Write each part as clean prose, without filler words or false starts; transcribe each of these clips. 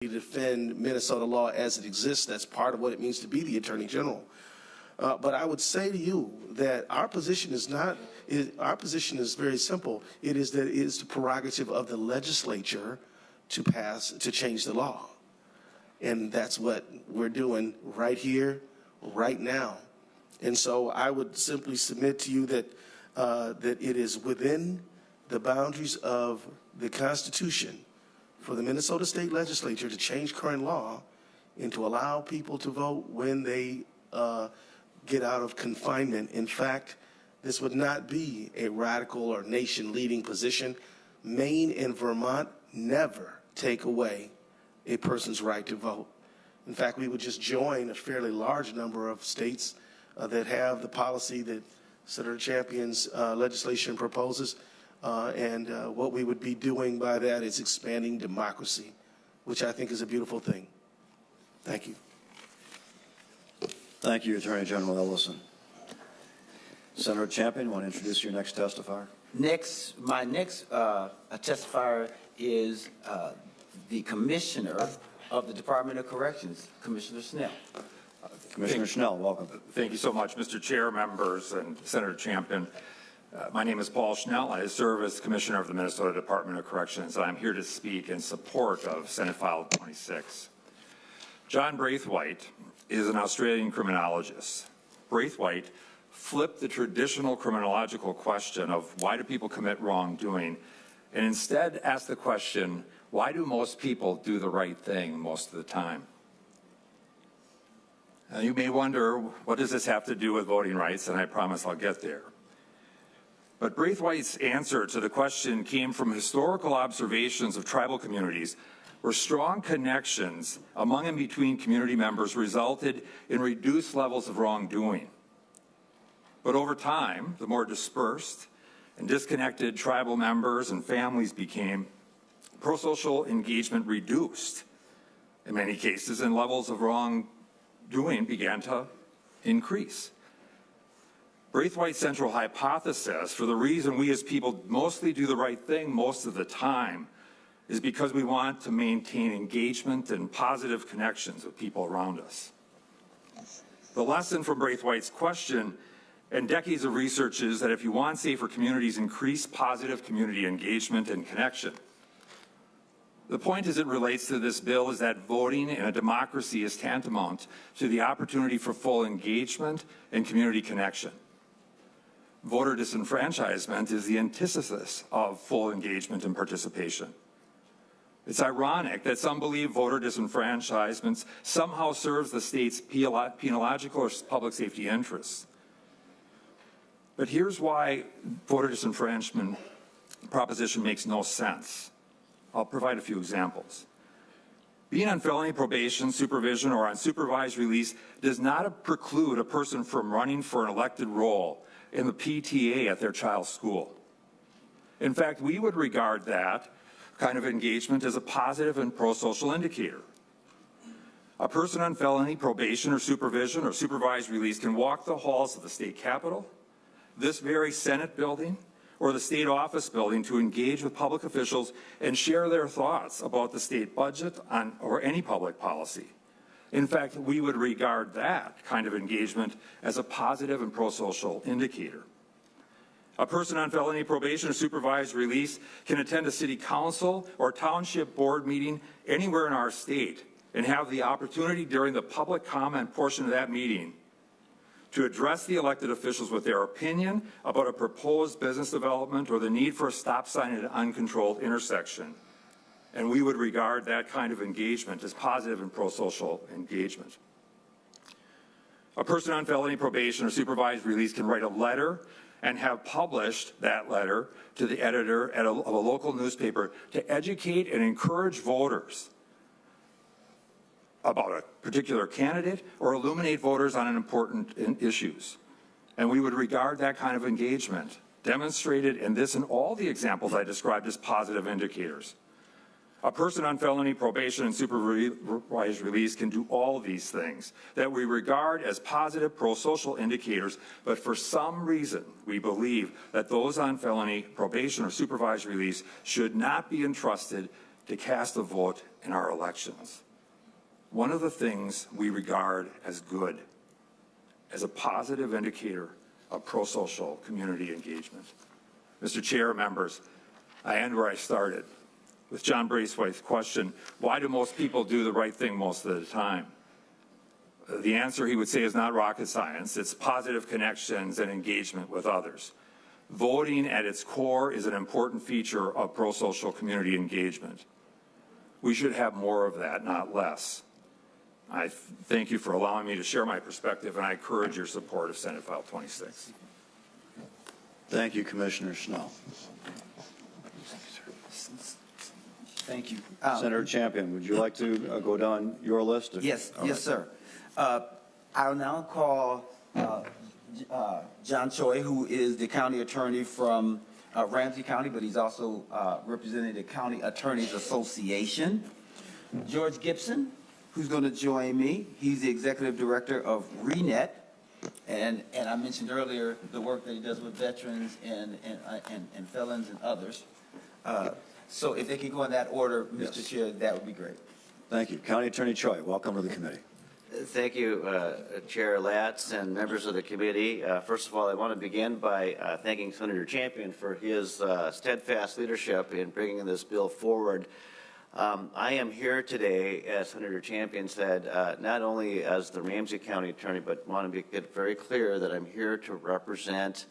defend Minnesota law as it exists. That's part of what it means to be the Attorney General. But I would say to you that our position is very simple. It is that it is the prerogative of the legislature to change the law. And that's what we're doing right here, right now. And so I would simply submit to you that it is within the boundaries of the Constitution for the Minnesota State Legislature to change current law and to allow people to vote when they get out of confinement. In fact, this would not be a radical or nation-leading position. Maine and Vermont never take away a person's right to vote. In fact, we would just join a fairly large number of states that have the policy that Senator Champion's legislation proposes. And what we would be doing by that is expanding democracy, which I think is a beautiful thing. Thank you. Thank you, Attorney General Ellison. Senator Champion, want to introduce your next testifier? My next testifier is the Commissioner of the Department of Corrections, Commissioner Snell. Commissioner Schnell, welcome. Thank you so much, Mr. Chair, members, and Senator Champion. My name is Paul Schnell. I serve as Commissioner of the Minnesota Department of Corrections, and I'm here to speak in support of Senate File 26. John Braithwaite is an Australian criminologist. Braithwaite flipped the traditional criminological question of why do people commit wrongdoing, and instead asked the question, why do most people do the right thing most of the time? Now, you may wonder, what does this have to do with voting rights? And I promise I'll get there. But Braithwaite's answer to the question came from historical observations of tribal communities where strong connections among and between community members resulted in reduced levels of wrongdoing. But over time, the more dispersed and disconnected tribal members and families became, pro-social engagement reduced in many cases, and levels of wrongdoing began to increase. Braithwaite's central hypothesis for the reason we as people mostly do the right thing most of the time is because we want to maintain engagement and positive connections with people around us. The lesson from Braithwaite's question and decades of research is that if you want safer communities, increase positive community engagement and connection. The point as it relates to this bill is that voting in a democracy is tantamount to the opportunity for full engagement and community connection. Voter disenfranchisement is the antithesis of full engagement and participation. It's ironic that some believe voter disenfranchisement somehow serves the state's penological or public safety interests. But here's why voter disenfranchisement proposition makes no sense. I'll provide a few examples. Being on felony probation, supervision, or on supervised release does not preclude a person from running for an elected role in the PTA at their child's school. In fact, we would regard that kind of engagement as a positive and pro-social indicator. A person on felony probation or supervision or supervised release can walk the halls of the state capitol, this very Senate building, or the state office building to engage with public officials and share their thoughts about the state budget or any public policy. In fact, we would regard that kind of engagement as a positive and pro-social indicator. A person on felony probation or supervised release can attend a city council or township board meeting anywhere in our state and have the opportunity during the public comment portion of that meeting to address the elected officials with their opinion about a proposed business development or the need for a stop sign at an uncontrolled intersection. And we would regard that kind of engagement as positive and pro-social engagement. A person on felony probation or supervised release can write a letter and have published that letter to the editor of a local newspaper to educate and encourage voters about a particular candidate or illuminate voters on important issues. And we would regard that kind of engagement demonstrated in this and all the examples I described as positive indicators. A person on felony probation and supervised release can do all of these things that we regard as positive pro-social indicators, but for some reason we believe that those on felony probation or supervised release should not be entrusted to cast a vote in our elections. One of the things we regard as good, as a positive indicator of pro-social community engagement. Mr. Chair, members, I end where I started, with John Braithwaite's question, why do most people do the right thing most of the time? The answer, he would say, is not rocket science. It's positive connections and engagement with others. Voting at its core is an important feature of pro-social community engagement. We should have more of that, not less. I thank you for allowing me to share my perspective, and I encourage your support of Senate File 26. Thank you, Commissioner Schnell. Thank you. Senator Champion, would you like to go down your list? Yes, All yes, right. sir. I'll now call John Choi, who is the county attorney from Ramsey County, but he's also representing the County Attorneys Association. George Gibson, who's going to join me. He's the executive director of RENET. And I mentioned earlier the work that he does with veterans and felons and others. So if they could go in that order, Mr. Yes. Chair, that would be great. Thank you. County Attorney Choi, welcome to the committee. Thank you, Chair Latz and members of the committee. First of all, I want to begin by thanking Senator Champion for his steadfast leadership in bringing this bill forward. I am here today, as Senator Champion said, not only as the Ramsey County Attorney, but want to make it very clear that I'm here to represent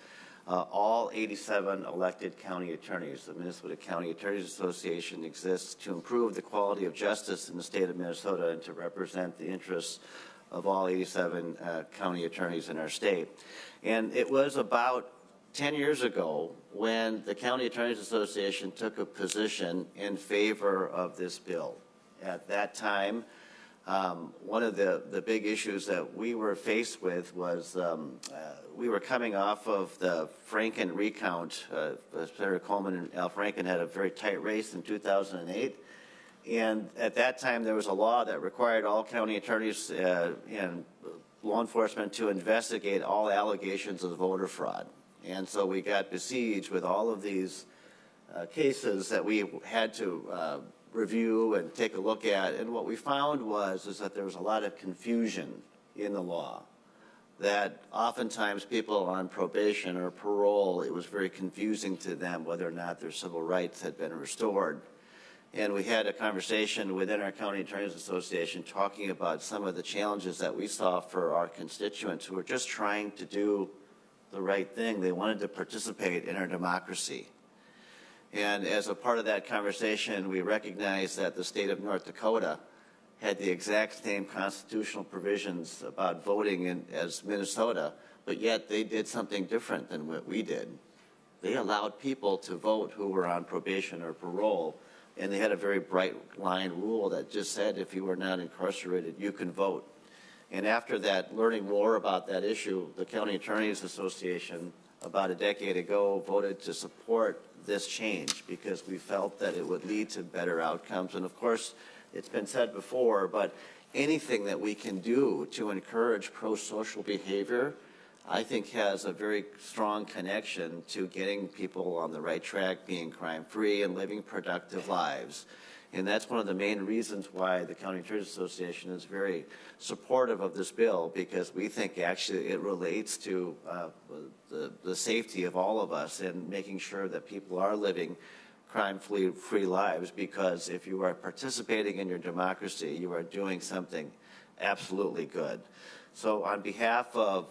all 87 elected county attorneys. The Minnesota County Attorneys Association exists to improve the quality of justice in the state of Minnesota and to represent the interests of all 87 county attorneys in our state. And it was about 10 years ago when the County Attorneys Association took a position in favor of this bill. At that time, one of the big issues that we were faced with was we were coming off of the Franken recount. Senator Coleman and Al Franken had a very tight race in 2008. And at that time, there was a law that required all county attorneys and law enforcement to investigate all allegations of voter fraud. And so we got besieged with all of these cases that we had to review and take a look at. And what we found is that there was a lot of confusion in the law, that oftentimes people on probation or parole, it was very confusing to them whether or not their civil rights had been restored. And we had a conversation within our County Attorneys Association talking about some of the challenges that we saw for our constituents who were just trying to do the right thing. They wanted to participate in our democracy. And as a part of that conversation, we recognized that the state of North Dakota had the exact same constitutional provisions about voting as Minnesota, but yet they did something different than what we did. They allowed people to vote who were on probation or parole, and they had a very bright line rule that just said if you were not incarcerated, you can vote. And after that, learning more about that issue, the County Attorneys Association about a decade ago voted to support this change because we felt that it would lead to better outcomes. And of course, it's been said before, but anything that we can do to encourage pro-social behavior, I think has a very strong connection to getting people on the right track, being crime-free and living productive lives. And that's one of the main reasons why the County Attorneys Association is very supportive of this bill, because we think actually it relates to the safety of all of us and making sure that people are living crime-free lives, because if you are participating in your democracy, you are doing something absolutely good. So on behalf of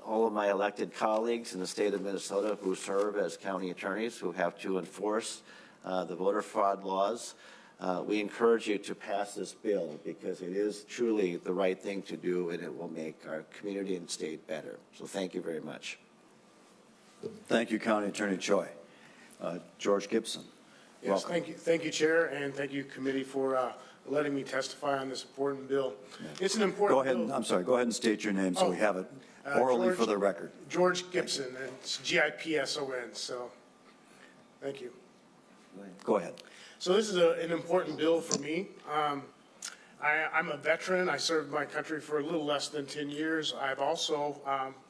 all of my elected colleagues in the state of Minnesota who serve as county attorneys who have to enforce the voter fraud laws, we encourage you to pass this bill because it is truly the right thing to do and it will make our community and state better. So thank you very much. Thank you, County Attorney Choi. George Gibson. Yes, Welcome. thank you. Thank you, Chair, and thank you, committee, for letting me testify on this important bill. It's an important Go ahead bill. and, I'm sorry, go ahead and state your name so we have it orally George, for the record. George Gibson, and it's Gipson, so thank you. Go ahead. So this is an important bill for me. I'm a veteran. I served my country for a little less than 10 years. I've also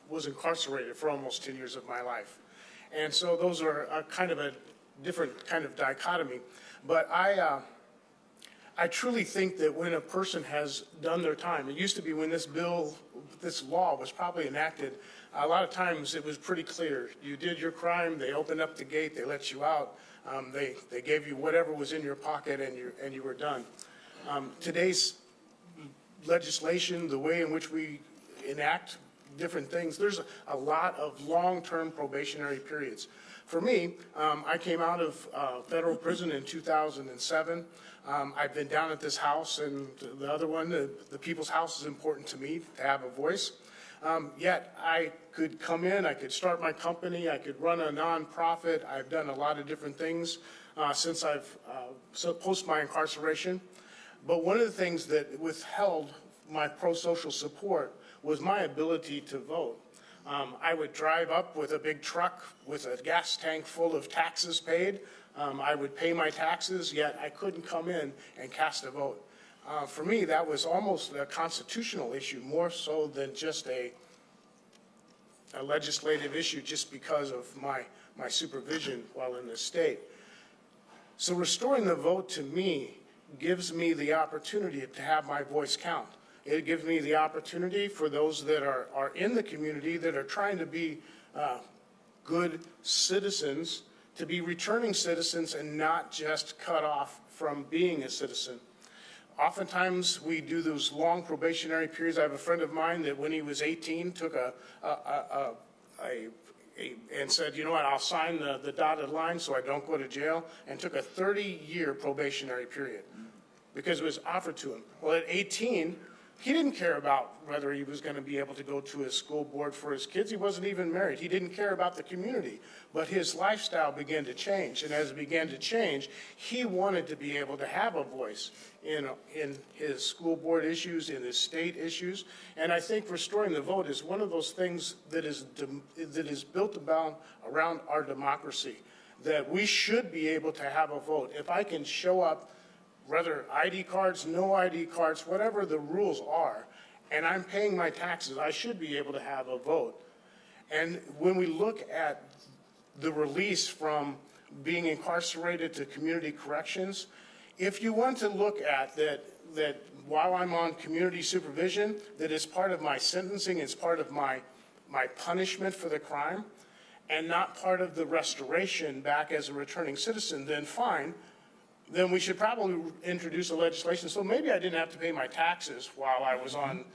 was incarcerated for almost 10 years of my life. And so those are kind of a different kind of dichotomy. But I truly think that when a person has done their time, it used to be when this law was probably enacted, a lot of times it was pretty clear. You did your crime, they opened up the gate, they let you out, they gave you whatever was in your pocket, and you were done. Today's legislation, the way in which we enact different things, there's a lot of long-term probationary periods. For me, I came out of federal prison in 2007. I've been down at this house, and the other one, the People's House, is important to me to have a voice. Yet I could come in, I could start my company, I could run a nonprofit. I've done a lot of different things since post my incarceration. But one of the things that withheld my pro-social support was my ability to vote. I would drive up with a big truck with a gas tank full of taxes paid. I would pay my taxes, yet I couldn't come in and cast a vote. For me, that was almost a constitutional issue, more so than just a legislative issue, just because of my supervision while in the state. So restoring the vote to me gives me the opportunity to have my voice count. It gives me the opportunity for those that are in the community that are trying to be good citizens to be returning citizens and not just cut off from being a citizen. Oftentimes we do those long probationary periods. I have a friend of mine that when he was 18 took and said, you know what, I'll sign the dotted line so I don't go to jail, and took a 30-year probationary period because it was offered to him. Well, at 18, he didn't care about whether he was going to be able to go to his school board for his kids. He wasn't even married. He didn't care about the community. But his lifestyle began to change. And as it began to change, he wanted to be able to have a voice in his school board issues, in his state issues. And I think restoring the vote is one of those things that is built around our democracy, that we should be able to have a vote. If I can show up, whether ID cards, no ID cards, whatever the rules are, and I'm paying my taxes, I should be able to have a vote. And when we look at the release from being incarcerated to community corrections, if you want to look at that while I'm on community supervision, that is part of my sentencing, it's part of my punishment for the crime, and not part of the restoration back as a returning citizen, then fine. Then we should probably introduce a legislation. So maybe I didn't have to pay my taxes while I was on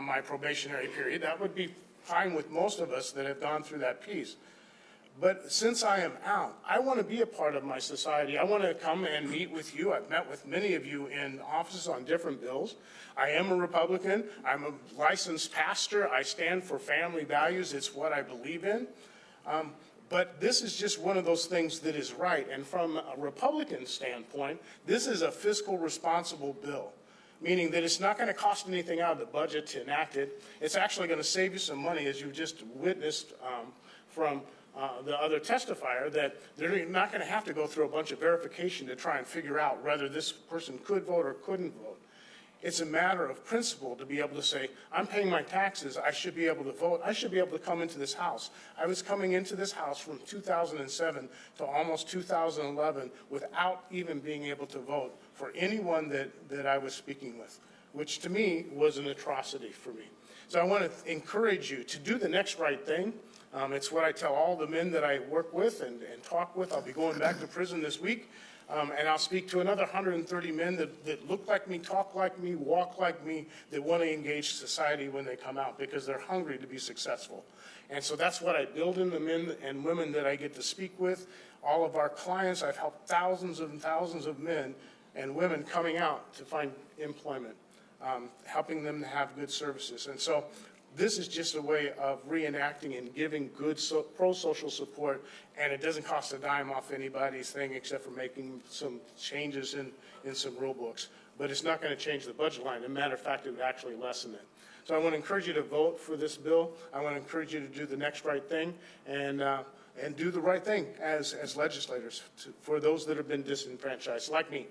my probationary period. That would be fine with most of us that have gone through that piece. But since I am out, I want to be a part of my society. I want to come and meet with you. I've met with many of you in offices on different bills. I am a Republican. I'm a licensed pastor. I stand for family values. It's what I believe in. But this is just one of those things that is right. And from a Republican standpoint, this is a fiscal responsible bill, meaning that it's not going to cost anything out of the budget to enact it. It's actually going to save you some money, as you just witnessed from the other testifier, that they're not going to have to go through a bunch of verification to try and figure out whether this person could vote or couldn't vote. It's a matter of principle to be able to say, I'm paying my taxes, I should be able to vote, I should be able to come into this house. I was coming into this house from 2007 to almost 2011 without even being able to vote for anyone that I was speaking with, which to me was an atrocity for me. So I want to encourage you to do the next right thing. It's what I tell all the men that I work with and talk with. I'll be going back to prison this week. And I'll speak to another 130 men that look like me, talk like me, walk like me, that want to engage society when they come out because they're hungry to be successful. And so that's what I build in the men and women that I get to speak with. All of our clients, I've helped thousands and thousands of men and women coming out to find employment, helping them to have good services. And so this is just a way of reenacting and giving good pro-social support, and it doesn't cost a dime off anybody's thing except for making some changes in some rule books. But it's not going to change the budget line. As a matter of fact, it would actually lessen it. So I want to encourage you to vote for this bill. I want to encourage you to do the next right thing and do the right thing as legislators for those that have been disenfranchised, like me.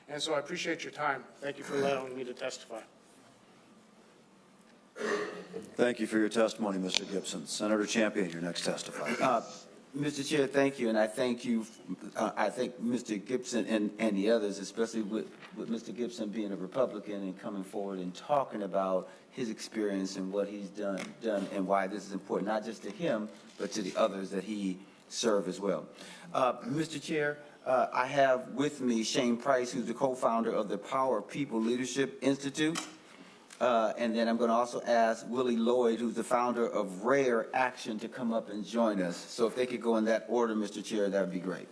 And so I appreciate your time. Thank you for allowing me to testify. Thank you for your testimony, Mr. Gibson. Senator Champion, your next testifier. Mr. Chair, thank you, and I thank you. I thank Mr. Gibson and the others, especially with Mr. Gibson being a Republican and coming forward and talking about his experience and what he's done, and why this is important, not just to him, but to the others that he served as well. Mr. Chair, I have with me Shane Price, who's the co-founder of the Power of People Leadership Institute. And then I'm going to also ask Willie Lloyd, who's the founder of Rare Action, to come up and join us. So if they could go in that order, Mr. Chair, that would be great.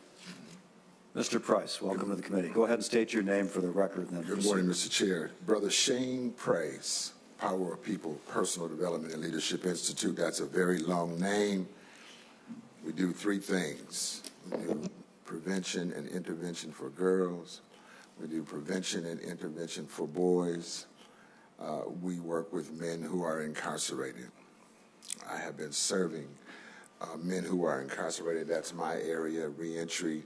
Mr. Price, welcome to the committee. Go ahead and state your name for the record. And then Good morning, Mr. Chair. Brother Shane Price, Power of People Personal Development and Leadership Institute. That's a very long name. We do three things. We do prevention and intervention for girls. We do prevention and intervention for boys. We work with men who are incarcerated. I have been serving men who are incarcerated. That's my area, reentry.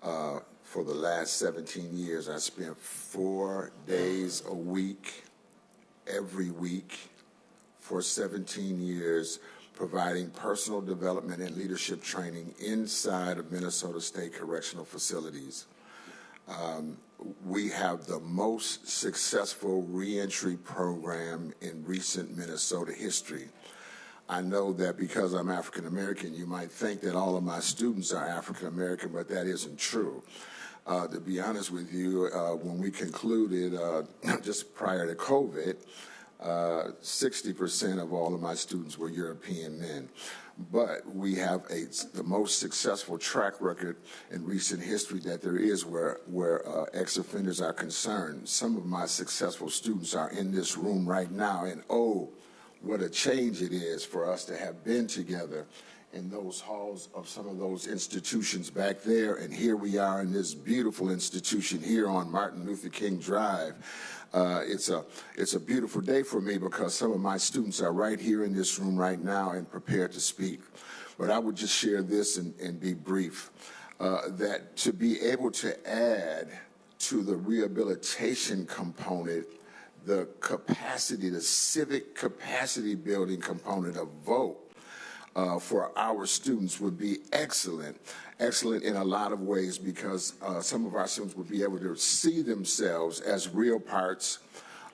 For the last 17 years, I spent 4 days a week, every week, for 17 years, providing personal development and leadership training inside of Minnesota State Correctional Facilities. We have the most successful reentry program in recent Minnesota history. I know that because I'm African American, you might think that all of my students are African American, but that isn't true. To be honest with you, when we concluded just prior to COVID, 60% of all of my students were European men. But we have the most successful track record in recent history that there is where ex-offenders are concerned. Some of my successful students are in this room right now, and oh, what a change it is for us to have been together in those halls of some of those institutions back there, and here we are in this beautiful institution here on Martin Luther King Drive. It's a beautiful day for me because some of my students are right here in this room right now and prepared to speak. But I would just share this and be brief, that to be able to add to the rehabilitation component, the capacity, the civic capacity building component of VOTE, for our students would be excellent in a lot of ways, because some of our students would be able to see themselves as real parts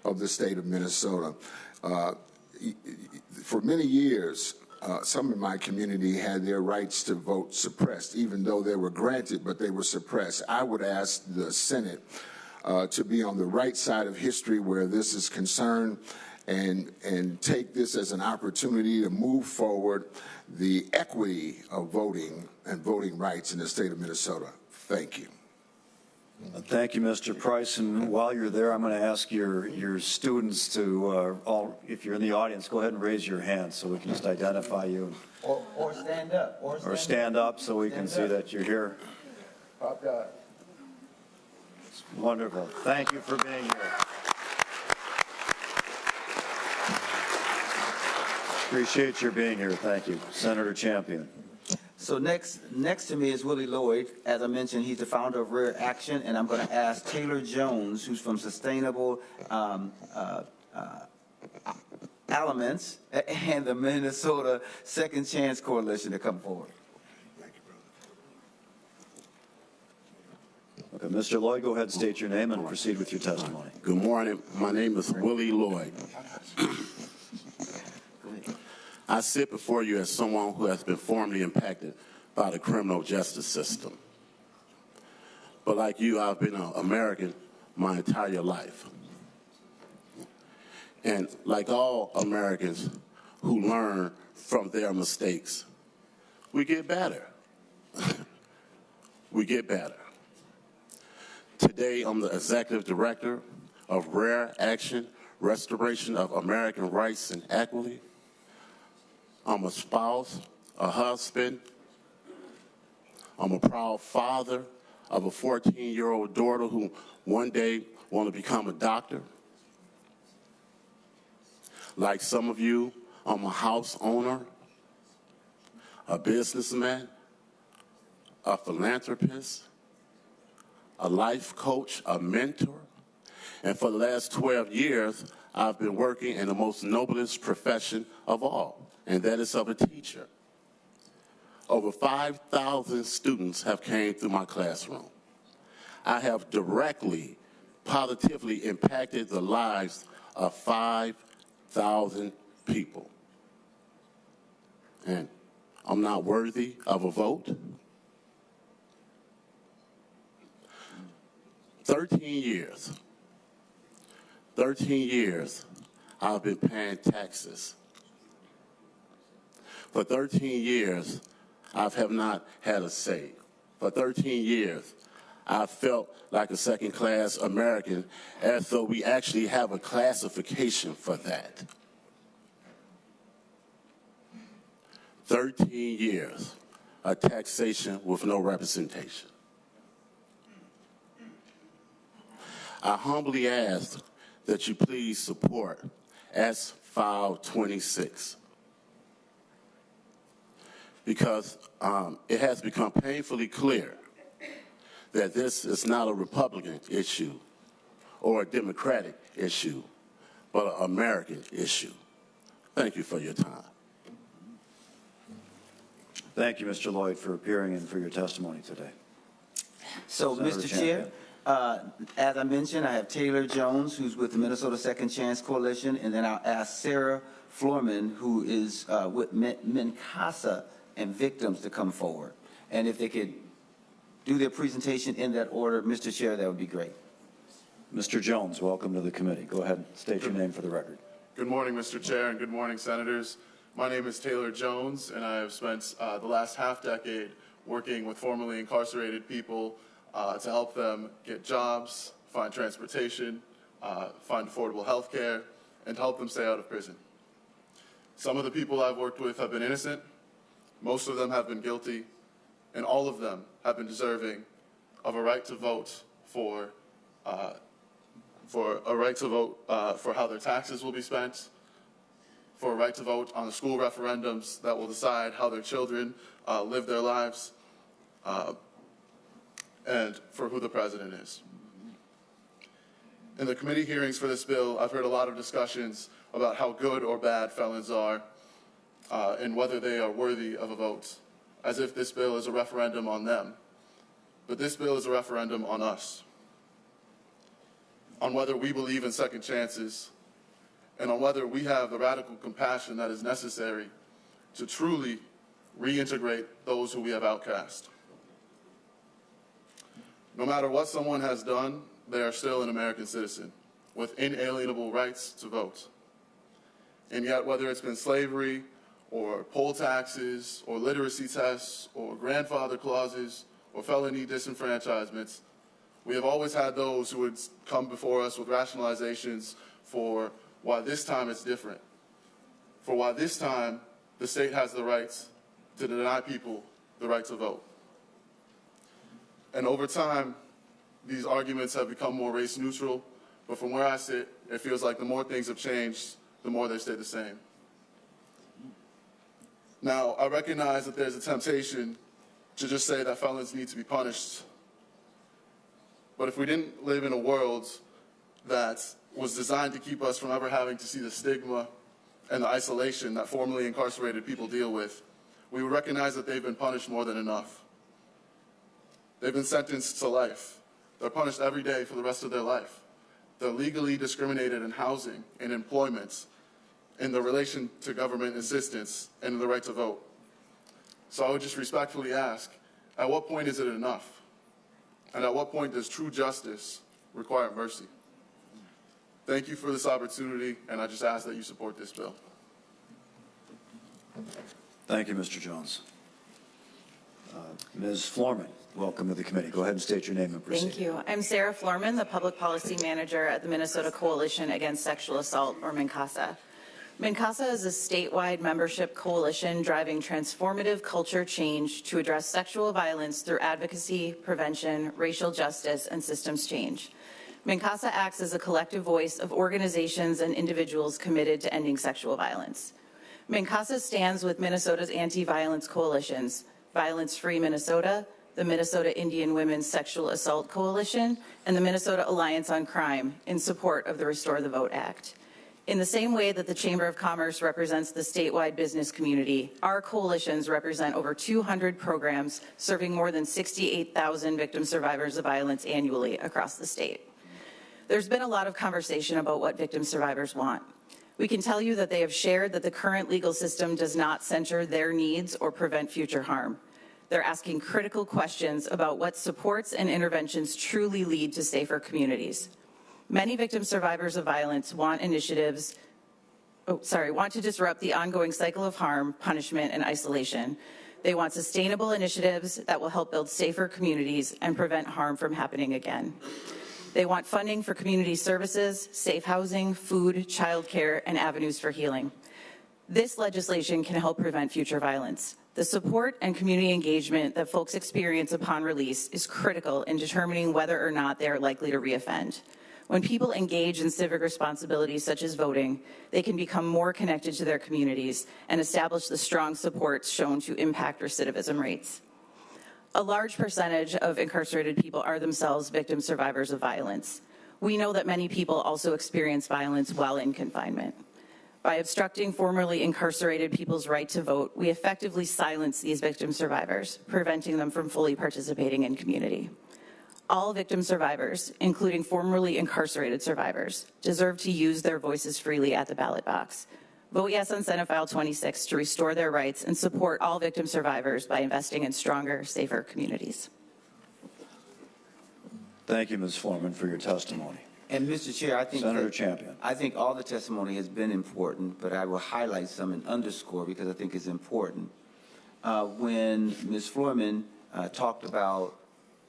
of the state of Minnesota. For many years, some in my community had their rights to vote suppressed, even though they were granted, but they were suppressed. I would ask the Senate to be on the right side of history where this is concerned, and take this as an opportunity to move forward the equity of voting and voting rights in the state of Minnesota. Thank you. Thank you, Mr. Price. And while you're there, I'm going to ask your students to, if you're in the audience, go ahead and raise your hand so we can just identify you. Or stand up. Or stand up so we can see that you're here. Pop God. It's wonderful. Thank you for being here. Appreciate your being here. Thank you. Senator Champion. So next to me is Willie Lloyd. As I mentioned, he's the founder of Rare Action, and I'm going to ask Taylor Jones, who's from Sustainable Elements and the Minnesota Second Chance Coalition, to come forward. Thank you, brother. Okay, Mr. Lloyd, go ahead and state your name and proceed with your testimony. Good morning. My name is Willie Lloyd. I sit before you as someone who has been formerly impacted by the criminal justice system. But like you, I've been an American my entire life. And like all Americans who learn from their mistakes, we get better. We get better. Today, I'm the executive director of Rare Action, Restoration of American Rights and Equity. I'm a spouse, a husband. I'm a proud father of a 14-year-old daughter who one day want to become a doctor. Like some of you, I'm a house owner, a businessman, a philanthropist, a life coach, a mentor. And for the last 12 years, I've been working in the most noblest profession of all, and that is of a teacher. Over 5,000 students have came through my classroom. I have directly, positively impacted the lives of 5,000 people. And I'm not worthy of a vote. 13 years I've been paying taxes. For 13 years, I have not had a say. For 13 years, I felt like a second-class American, as though we actually have a classification for that. 13 years of taxation with no representation. I humbly ask that you please support S-File 26, because it has become painfully clear that this is not a Republican issue or a Democratic issue, but an American issue. Thank you for your time. Thank you, Mr. Lloyd, for appearing and for your testimony today. So, Senator Mr. Champion. Chair, as I mentioned, I have Taylor Jones, who's with the Minnesota Second Chance Coalition, and then I'll ask Sarah Florman, who is with Mincasa and Victims, to come forward. And if they could do their presentation in that order, Mr. Chair, that would be great. Mr. Jones, welcome to the committee. Go ahead and state your name for the record. Good morning, Mr. Chair, and good morning, Senators. My name is Taylor Jones, and I have spent the last half-decade working with formerly incarcerated people to help them get jobs, find transportation, find affordable health care, and to help them stay out of prison. Some of the people I've worked with have been innocent, most of them have been guilty, and all of them have been deserving of a right to vote for how their taxes will be spent, for a right to vote on the school referendums that will decide how their children live their lives, and for who the president is. In the committee hearings for this bill, I've heard a lot of discussions about how good or bad felons are and whether they are worthy of a vote, as if this bill is a referendum on them. But this bill is a referendum on us, on whether we believe in second chances, and on whether we have the radical compassion that is necessary to truly reintegrate those who we have outcast. No matter what someone has done, they are still an American citizen with inalienable rights to vote. And yet, whether it's been slavery or poll taxes or literacy tests or grandfather clauses or felony disenfranchisements, we have always had those who would come before us with rationalizations for why this time it's different, for why this time the state has the right to deny people the right to vote. And over time, these arguments have become more race neutral, but from where I sit, it feels like the more things have changed, the more they stay the same. Now, I recognize that there's a temptation to just say that felons need to be punished. But if we didn't live in a world that was designed to keep us from ever having to see the stigma and the isolation that formerly incarcerated people deal with, we would recognize that they've been punished more than enough. They've been sentenced to life. They're punished every day for the rest of their life. They're legally discriminated in housing, in employment, in the relation to government assistance, and in the right to vote. So I would just respectfully ask, at what point is it enough? And at what point does true justice require mercy? Thank you for this opportunity, and I just ask that you support this bill. Thank you, Mr. Jones. Ms. Florman, welcome to the committee. Go ahead and state your name and proceed. Thank you. I'm Sarah Florman, the Public Policy Manager at the Minnesota Coalition Against Sexual Assault, or MNCASA. MNCASA is a statewide membership coalition driving transformative culture change to address sexual violence through advocacy, prevention, racial justice, and systems change. MNCASA acts as a collective voice of organizations and individuals committed to ending sexual violence. MNCASA stands with Minnesota's anti-violence coalitions, Violence Free Minnesota, the Minnesota Indian Women's Sexual Assault Coalition, and the Minnesota Alliance on Crime in support of the Restore the Vote Act. In the same way that the Chamber of Commerce represents the statewide business community, our coalitions represent over 200 programs serving more than 68,000 victim survivors of violence annually across the state. There's been a lot of conversation about what victim survivors want. We can tell you that they have shared that the current legal system does not center their needs or prevent future harm. They're asking critical questions about what supports and interventions truly lead to safer communities. Many victim survivors of violence want to disrupt the ongoing cycle of harm, punishment, and isolation. They want sustainable initiatives that will help build safer communities and prevent harm from happening again. They want funding for community services, safe housing, food, childcare, and avenues for healing. This legislation can help prevent future violence. The support and community engagement that folks experience upon release is critical in determining whether or not they are likely to reoffend. When people engage in civic responsibilities such as voting, they can become more connected to their communities and establish the strong supports shown to impact recidivism rates. A large percentage of incarcerated people are themselves victim survivors of violence. We know that many people also experience violence while in confinement. By obstructing formerly incarcerated people's right to vote, we effectively silence these victim survivors, preventing them from fully participating in community. All victim survivors, including formerly incarcerated survivors, deserve to use their voices freely at the ballot box. Vote yes on Senate File 26 to restore their rights and support all victim survivors by investing in stronger, safer communities. Thank you, Ms. Florman, for your testimony. And Mr. Chair, I think Senator Champion. I think all the testimony has been important, but I will highlight some and underscore because I think it's important. When Ms. Florman talked about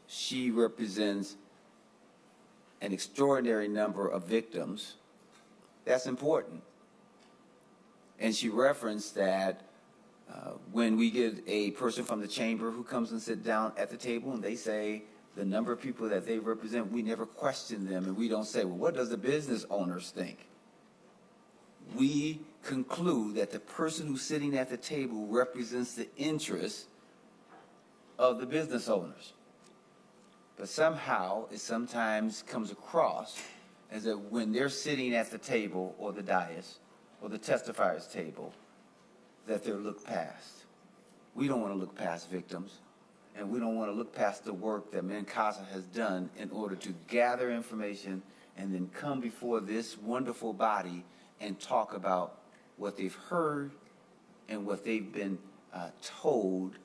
she represents an extraordinary number of victims, that's important. And she referenced that when we get a person from the chamber who comes and sit down at the table and they say the number of people that they represent, we never question them and we don't say, well, what does the business owners think? We conclude that the person who's sitting at the table represents the interests of the business owners. But somehow it sometimes comes across as that when they're sitting at the table or the dais or the testifier's table, that they're looked past. We don't want to look past victims, and we don't want to look past the work that MNCASA has done in order to gather information and then come before this wonderful body and talk about what they've heard and what they've been told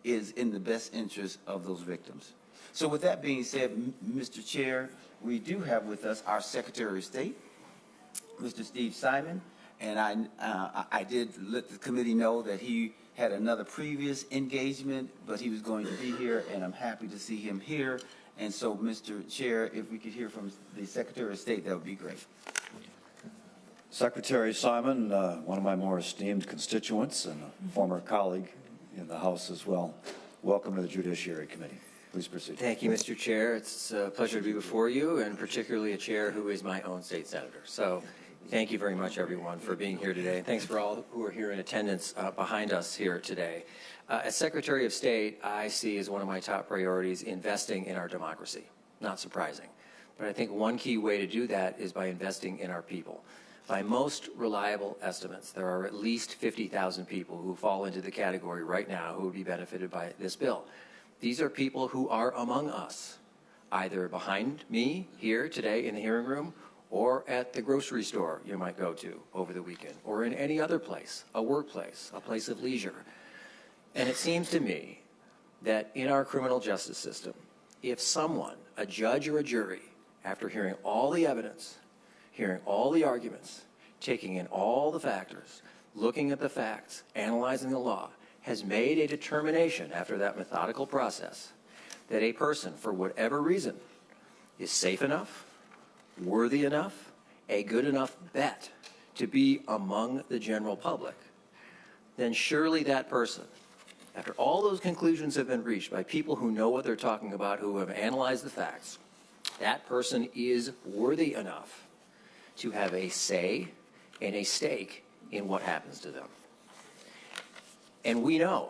is in the best interest of those victims. So with that being said, Mr. Chair, we do have with us our Secretary of State, Mr. Steve Simon, and I did let the committee know that he had another previous engagement, but he was going to be here, and I'm happy to see him here. And so, Mr. Chair, if we could hear from the Secretary of State, that would be great. Secretary Simon, one of my more esteemed constituents and a former colleague in the House as well. Welcome to the Judiciary Committee. Please proceed. Thank you, Mr. Chair. It's a pleasure to be before you, and particularly a chair who is my own state senator. So thank you very much, everyone, for being here today. Thanks for all who are here in attendance behind us here today. As Secretary of State, I see as one of my top priorities investing in our democracy. Not surprising. But I think one key way to do that is by investing in our people. By most reliable estimates, there are at least 50,000 people who fall into the category right now who would be benefited by this bill. These are people who are among us, either behind me here today in the hearing room or at the grocery store you might go to over the weekend, or in any other place, a workplace, a place of leisure. And it seems to me that in our criminal justice system, if someone, a judge or a jury, after hearing all the evidence, hearing all the arguments, taking in all the factors, looking at the facts, analyzing the law, has made a determination after that methodical process that a person, for whatever reason, is safe enough, worthy enough, a good enough bet to be among the general public, then surely that person, after all those conclusions have been reached by people who know what they're talking about, who have analyzed the facts, that person is worthy enough to have a say and a stake in what happens to them. And we know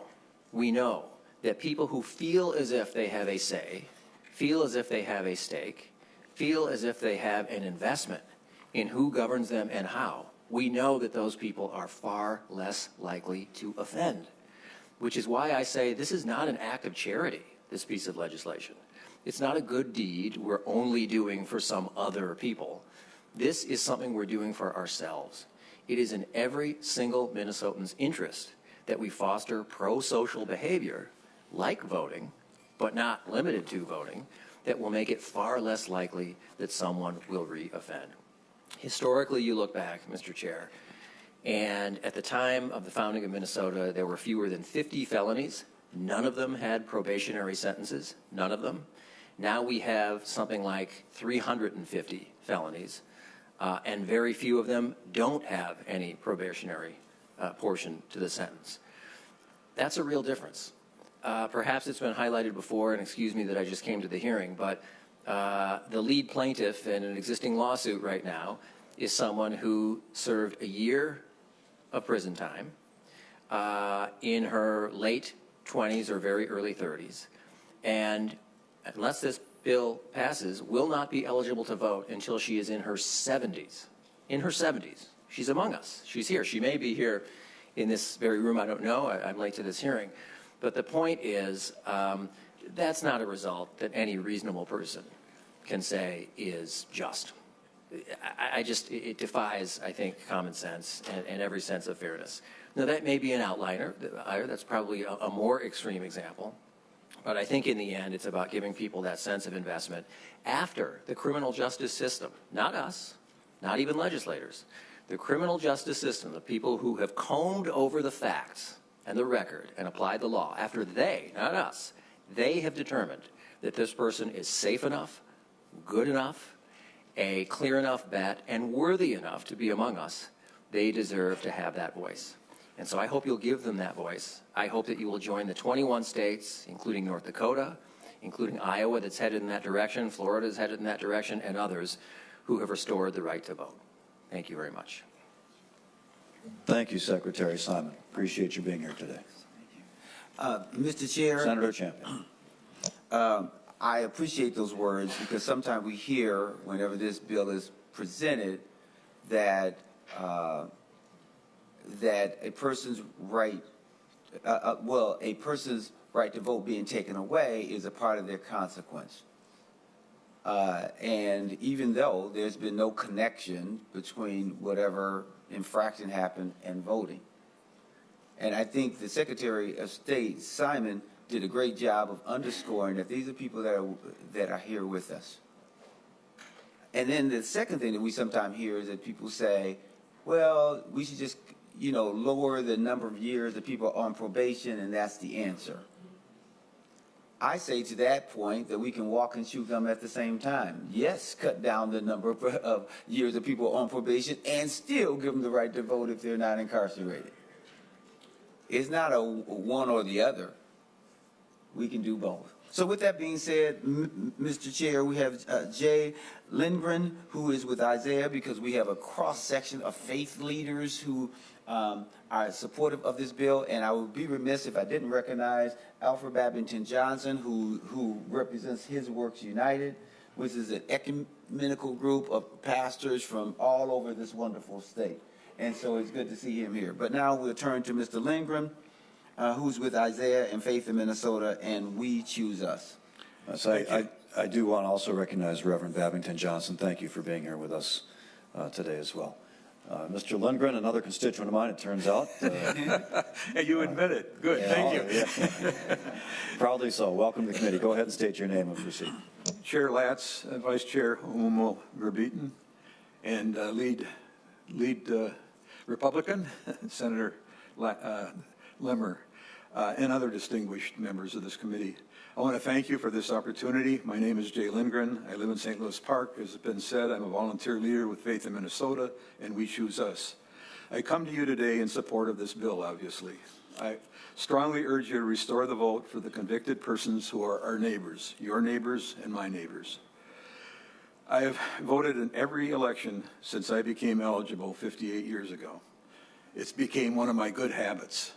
that people who feel as if they have a say, feel as if they have a stake, feel as if they have an investment in who governs them and how, we know that those people are far less likely to offend, which is why I say this is not an act of charity, this piece of legislation. It's not a good deed we're only doing for some other people. This is something we're doing for ourselves. It is in every single Minnesotan's interest that we foster pro-social behavior, like voting, but not limited to voting, that will make it far less likely that someone will re-offend. Historically, you look back, Mr. Chair, and at the time of the founding of Minnesota, there were fewer than 50 felonies. None of them had probationary sentences, none of them. Now we have something like 350 felonies, and very few of them don't have any probationary portion to the sentence. That's a real difference. Perhaps it's been highlighted before, and excuse me that I just came to the hearing, but the lead plaintiff in an existing lawsuit right now is someone who served a year of prison time in her late 20s or very early 30s, and unless this bill passes, will not be eligible to vote until she is in her 70s. In her 70s. She's among us. She's here. She may be here in this very room. I don't know. I'm late to this hearing. But the point is, that's not a result that any reasonable person can say is just. It defies, I think, common sense and every sense of fairness. Now, that may be an outlier. That's probably a more extreme example. But I think in the end, it's about giving people that sense of investment after the criminal justice system, not us, not even legislators, the criminal justice system, the people who have combed over the facts and the record and applied the law, after they, not us, they have determined that this person is safe enough, good enough, a clear enough bet, and worthy enough to be among us, they deserve to have that voice. And so I hope you'll give them that voice. I hope that you will join the 21 states, including North Dakota, including Iowa that's headed in that direction, Florida is headed in that direction, and others who have restored the right to vote. Thank you very much. Thank you, Secretary Simon. Appreciate you being here today. Mr. Chair. Senator Champion. I appreciate those words because sometimes we hear, whenever this bill is presented, that a person's right, a person's right to vote being taken away is a part of their consequence. And even though there's been no connection between whatever infraction happened and voting. And I think the Secretary of State, Simon, did a great job of underscoring that these are people that are here with us. And then the second thing that we sometimes hear is that people say, well, we should just, lower the number of years that people are on probation, and that's the answer. I say to that point that we can walk and chew gum at the same time. Yes, cut down the number of years that people are on probation and still give them the right to vote if they're not incarcerated. It's not a one or the other. We can do both. So with that being said, Mr. Chair, we have Jay Lindgren, who is with Isaiah, because we have a cross-section of faith leaders who are supportive of this bill, and I would be remiss if I didn't recognize Alfred Babington Johnson, who represents His Works United, which is an ecumenical group of pastors from all over this wonderful state. And so it's good to see him here. But now we'll turn to Mr. Lindgren, who's with Isaiah and Faith in Minnesota, and We Choose Us. So I do want to also recognize Reverend Babington Johnson. Thank you for being here with us today as well. Mr. Lindgren, another constituent of mine, it turns out. Hey, you admit it. Good, yeah, thank you. Yeah. Proudly so. Welcome to the committee. Go ahead and state your name and proceed. Chair Latz, Vice Chair Umul Verbieten, and lead Republican, Senator Lemmer, and other distinguished members of this committee. I want to thank you for this opportunity. My name is Jay Lindgren. I live in St. Louis Park. As has been said, I'm a volunteer leader with Faith in Minnesota, and We Choose Us. I come to you today in support of this bill, obviously. I strongly urge you to restore the vote for the convicted persons who are our neighbors, your neighbors and my neighbors. I have voted in every election since I became eligible 58 years ago. It's became one of my good habits.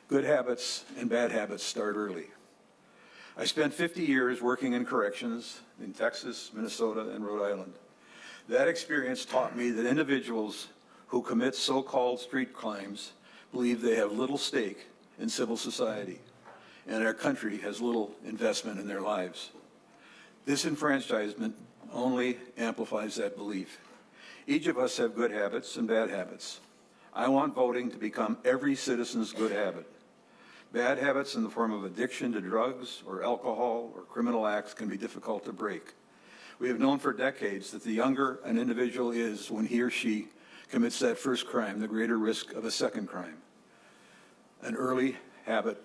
Good habits and bad habits start early. I spent 50 years working in corrections in Texas, Minnesota, and Rhode Island. That experience taught me that individuals who commit so-called street crimes believe they have little stake in civil society, and our country has little investment in their lives. Disenfranchisement only amplifies that belief. Each of us have good habits and bad habits. I want voting to become every citizen's good habit. Bad habits in the form of addiction to drugs or alcohol or criminal acts can be difficult to break. We have known for decades that the younger an individual is when he or she commits that first crime, the greater risk of a second crime. An early habit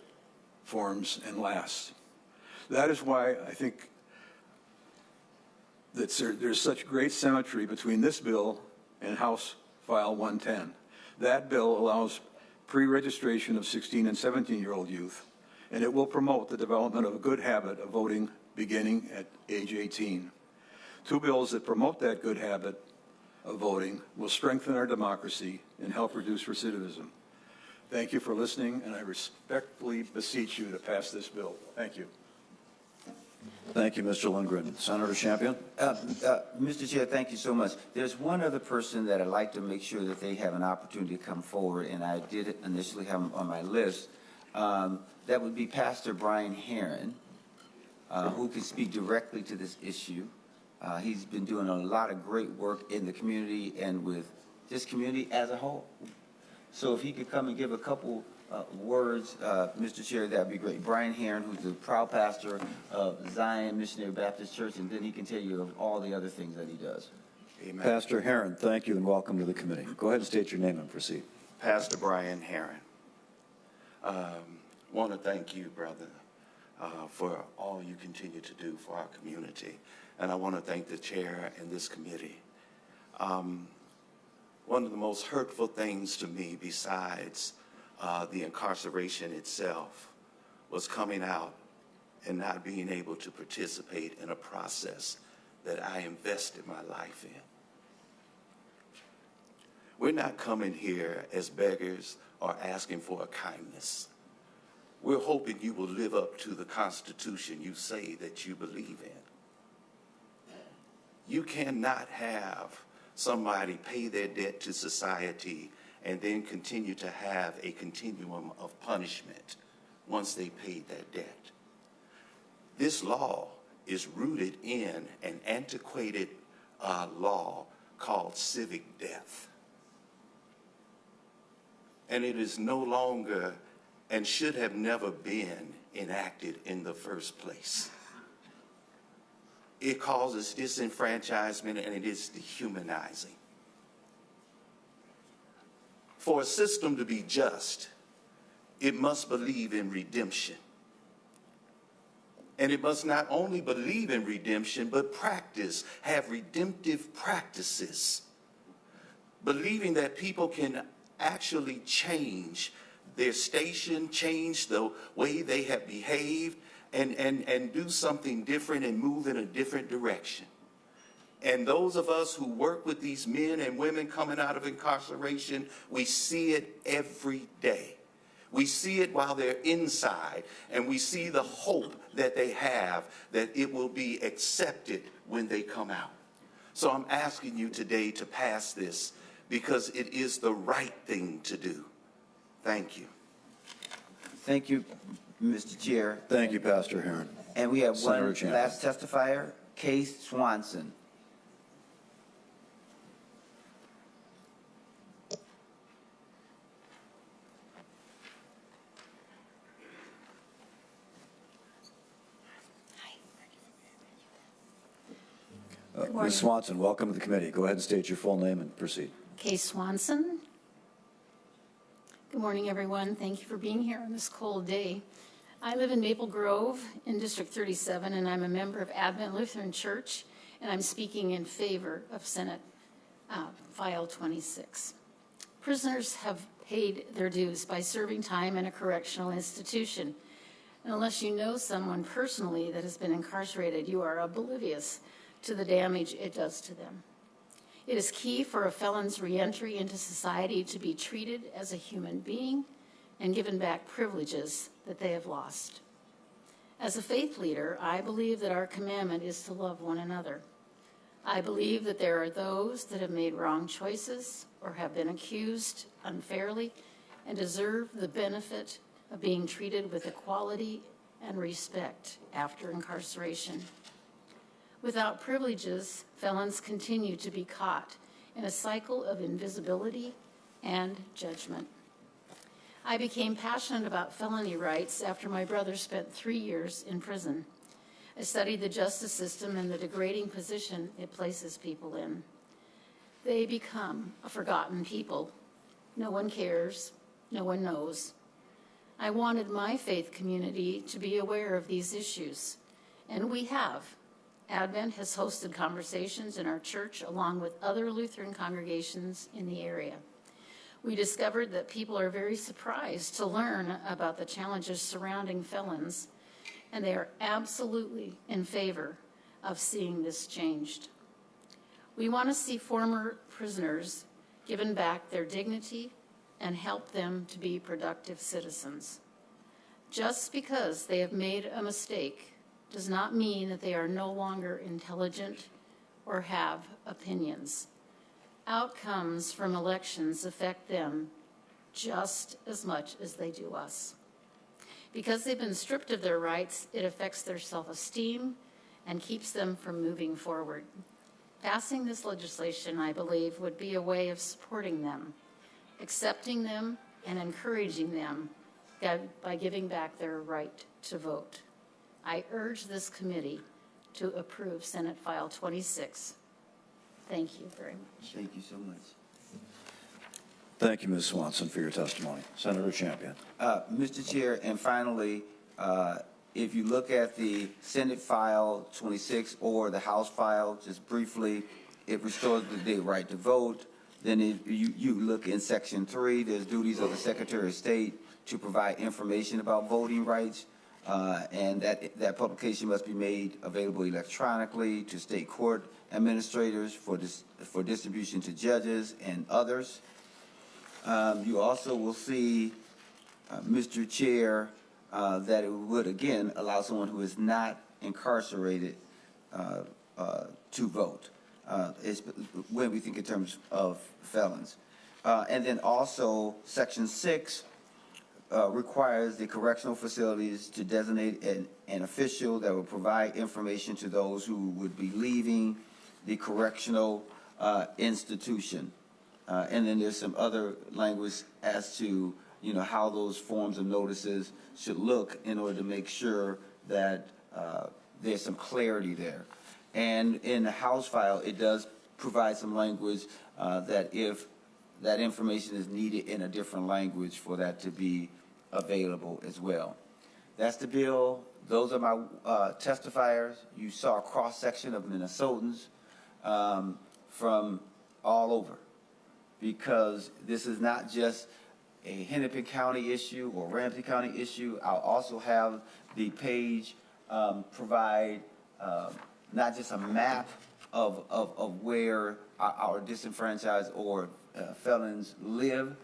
forms and lasts. That is why I think that there's such great symmetry between this bill and House File 110. That bill allows pre-registration of 16 and 17-year-old youth, and it will promote the development of a good habit of voting beginning at age 18. Two bills that promote that good habit of voting will strengthen our democracy and help reduce recidivism. Thank you for listening, and I respectfully beseech you to pass this bill. Thank you. Thank you, Mr. Lindgren. Senator Champion? Mr. Chair, thank you so much. There's one other person that I'd like to make sure that they have an opportunity to come forward, and I did initially have him on my list. That would be Pastor Brian Herron, who can speak directly to this issue. He's been doing a lot of great work in the community and with this community as a whole. So if he could come and give a couple words, Mr. Chair, that'd be great. Brian Herron, who's the proud pastor of Zion Missionary Baptist Church, and then he can tell you of all the other things that he does. Amen. Pastor Herron, thank you and welcome to the committee. Go ahead and state your name and proceed. Pastor Brian Herron. Want to thank you, brother, for all you continue to do for our community. And I want to thank the chair and this committee. One of the most hurtful things to me, besides the incarceration itself, was coming out and not being able to participate in a process that I invested my life in. We're not coming here as beggars or asking for a kindness. We're hoping you will live up to the Constitution you say that you believe in. You cannot have somebody pay their debt to society and then continue to have a continuum of punishment once they paid that debt. This law is rooted in an antiquated law called civic death. And it is no longer and should have never been enacted in the first place. It causes disenfranchisement and it is dehumanizing. For a system to be just, it must believe in redemption. And it must not only believe in redemption, but have redemptive practices, believing that people can actually change their station, change the way they have behaved, and do something different and move in a different direction. And those of us who work with these men and women coming out of incarceration, we see it every day. We see it while they're inside, and we see the hope that they have that it will be accepted when they come out. So I'm asking you today to pass this because it is the right thing to do. Thank you. Thank you, Mr. Chair. Thank you, Pastor Herron. And we have Senator one Champion. last testifier, Case Swanson. Ms. Swanson, welcome to the committee. Go ahead and state your full name and proceed. Case Swanson. Good morning, everyone. Thank you for being here on this cold day. I live in Maple Grove in District 37, and I'm a member of Advent Lutheran Church, and I'm speaking in favor of Senate File 26. Prisoners have paid their dues by serving time in a correctional institution. And unless you know someone personally that has been incarcerated, you are oblivious to the damage it does to them. It is key for a felon's reentry into society to be treated as a human being and given back privileges that they have lost. As a faith leader, I believe that our commandment is to love one another. I believe that there are those that have made wrong choices or have been accused unfairly and deserve the benefit of being treated with equality and respect after incarceration. Without privileges, felons continue to be caught in a cycle of invisibility and judgment. I became passionate about felony rights after my brother spent 3 years in prison. I studied the justice system and the degrading position it places people in. They become a forgotten people. No one cares. No one knows. I wanted my faith community to be aware of these issues, and we have. Advent has hosted conversations in our church along with other Lutheran congregations in the area. We discovered that people are very surprised to learn about the challenges surrounding felons, and they are absolutely in favor of seeing this changed. We want to see former prisoners given back their dignity and help them to be productive citizens. Just because they have made a mistake does not mean that they are no longer intelligent or have opinions. Outcomes from elections affect them just as much as they do us. Because they've been stripped of their rights, it affects their self-esteem and keeps them from moving forward. Passing this legislation, I believe, would be a way of supporting them, accepting them, and encouraging them by giving back their right to vote. I urge this committee to approve Senate File 26. Thank you very much. Thank you so much. Thank you, Ms. Swanson, for your testimony. Senator Champion. Mr. Chair, and finally, if you look at the Senate File 26 or the House file, just briefly, it restores the right to vote. Then if you look in Section 3, there's duties of the Secretary of State to provide information about voting rights, and that publication must be made available electronically to state court administrators for distribution to judges and others. You also will see, Mr. Chair, that it would, again, allow someone who is not incarcerated to vote, when we think in terms of felons. And then also, Section 6 requires the correctional facilities to designate an official that will provide information to those who would be leaving the correctional institution. And then there's some other language as to, how those forms of notices should look in order to make sure that there's some clarity there. And in the House file, it does provide some language that if that information is needed in a different language, for that to be available as well. That's the bill. Those are my testifiers. You saw a cross-section of Minnesotans from all over, because this is not just a Hennepin County issue or Ramsey County issue. I'll also have the page provide not just a map of where our disenfranchised or felons live,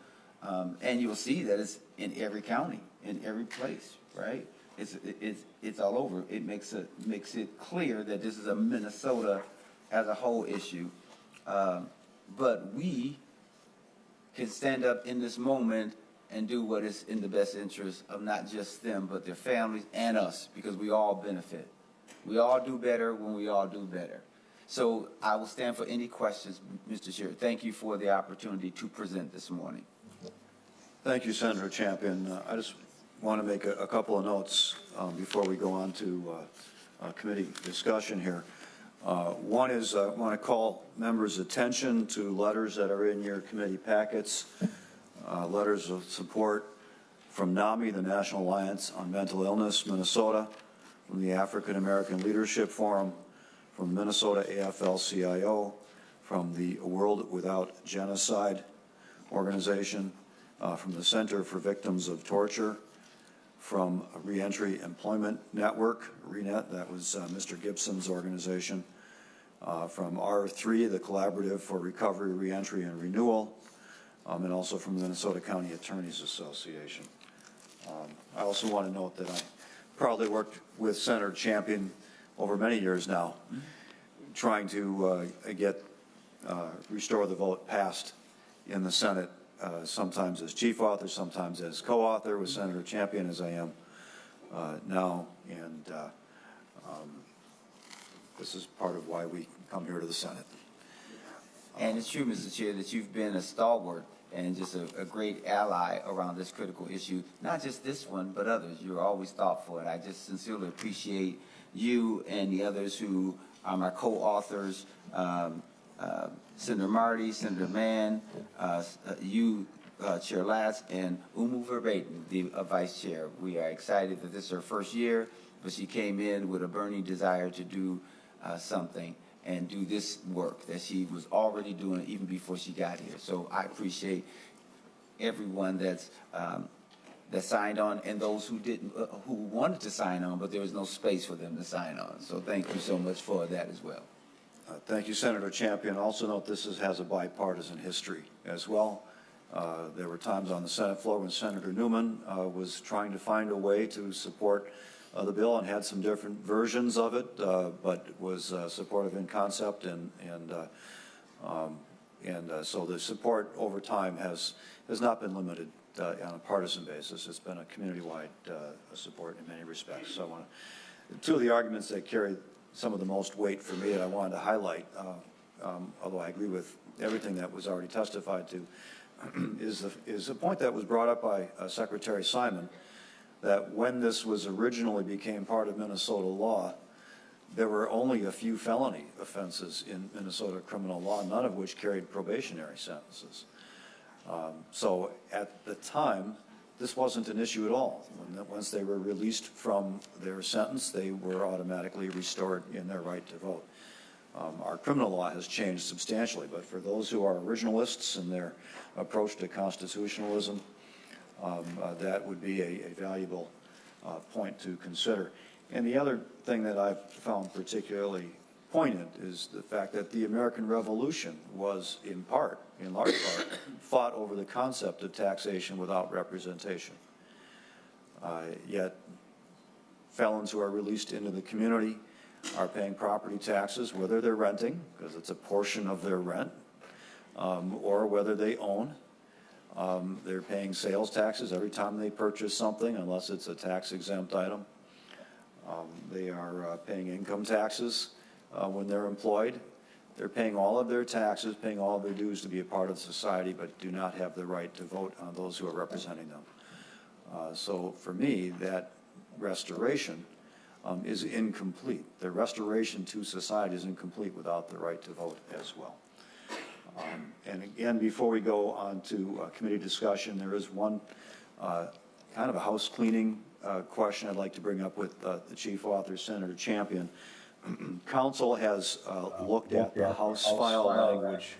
and you'll see that it's in every county, in every place, right? It's all over. It makes it clear that this is a Minnesota as a whole issue. But we can stand up in this moment and do what is in the best interest of not just them, but their families and us, because we all benefit. We all do better when we all do better. So I will stand for any questions, Mr. Chair. Thank you for the opportunity to present this morning. Thank you, Senator Champion. I just want to make a couple of notes before we go on to committee discussion here. One is I want to call members' attention to letters that are in your committee packets, letters of support from NAMI, the National Alliance on Mental Illness, Minnesota, from the African American Leadership Forum, from Minnesota AFL-CIO, from the World Without Genocide organization, from the Center for Victims of Torture, from Reentry Employment Network, RENET, that was Mr. Gibson's organization, from R3, the Collaborative for Recovery, Reentry, and Renewal, and also from the Minnesota County Attorneys Association. I also want to note that I proudly worked with Senator Champion over many years now, trying to restore the vote passed in the Senate, sometimes as chief author, sometimes as co-author with Senator Champion, as I am now, and this is part of why we come here to the Senate. And it's true, Mr. Chair, that you've been a stalwart and just a great ally around this critical issue, not just this one, but others. You're always thoughtful, and I just sincerely appreciate you and the others who are my co-authors, Senator Marty, Senator Mann, you, Chair Latz, and Umu Verbatim, the Vice Chair. We are excited that this is her first year, but she came in with a burning desire to do something and do this work that she was already doing even before she got here. So I appreciate everyone that signed on and those who didn't, who wanted to sign on, but there was no space for them to sign on. So thank you so much for that as well. Thank you, Senator Champion. Also note this has a bipartisan history as well. There were times on the Senate floor when Senator Newman was trying to find a way to support the bill and had some different versions of it, but was supportive in concept, so the support over time has not been limited on a partisan basis. It's been a community-wide support in many respects. So I want two of the arguments that carry some of the most weight for me that I wanted to highlight, although I agree with everything that was already testified to, is a point that was brought up by Secretary Simon, that when this was originally became part of Minnesota law, there were only a few felony offenses in Minnesota criminal law, none of which carried probationary sentences. So at the time, this wasn't an issue at all. Once they were released from their sentence, they were automatically restored in their right to vote. Our criminal law has changed substantially, but for those who are originalists in their approach to constitutionalism, that would be a valuable point to consider. And the other thing that I've found particularly poignant is the fact that the American Revolution was in large part, fought over the concept of taxation without representation. Yet felons who are released into the community are paying property taxes, whether they're renting, because it's a portion of their rent, or whether they own. They're paying sales taxes every time they purchase something, unless it's a tax-exempt item. They are paying income taxes when they're employed. They're paying all of their taxes, paying all of their dues to be a part of society, but do not have the right to vote on those who are representing them. So for me, that restoration is incomplete. The restoration to society is incomplete without the right to vote as well. And again, before we go on to committee discussion, there is one kind of a house cleaning question I'd like to bring up with the chief author, Senator Champion. Council has looked at the House file language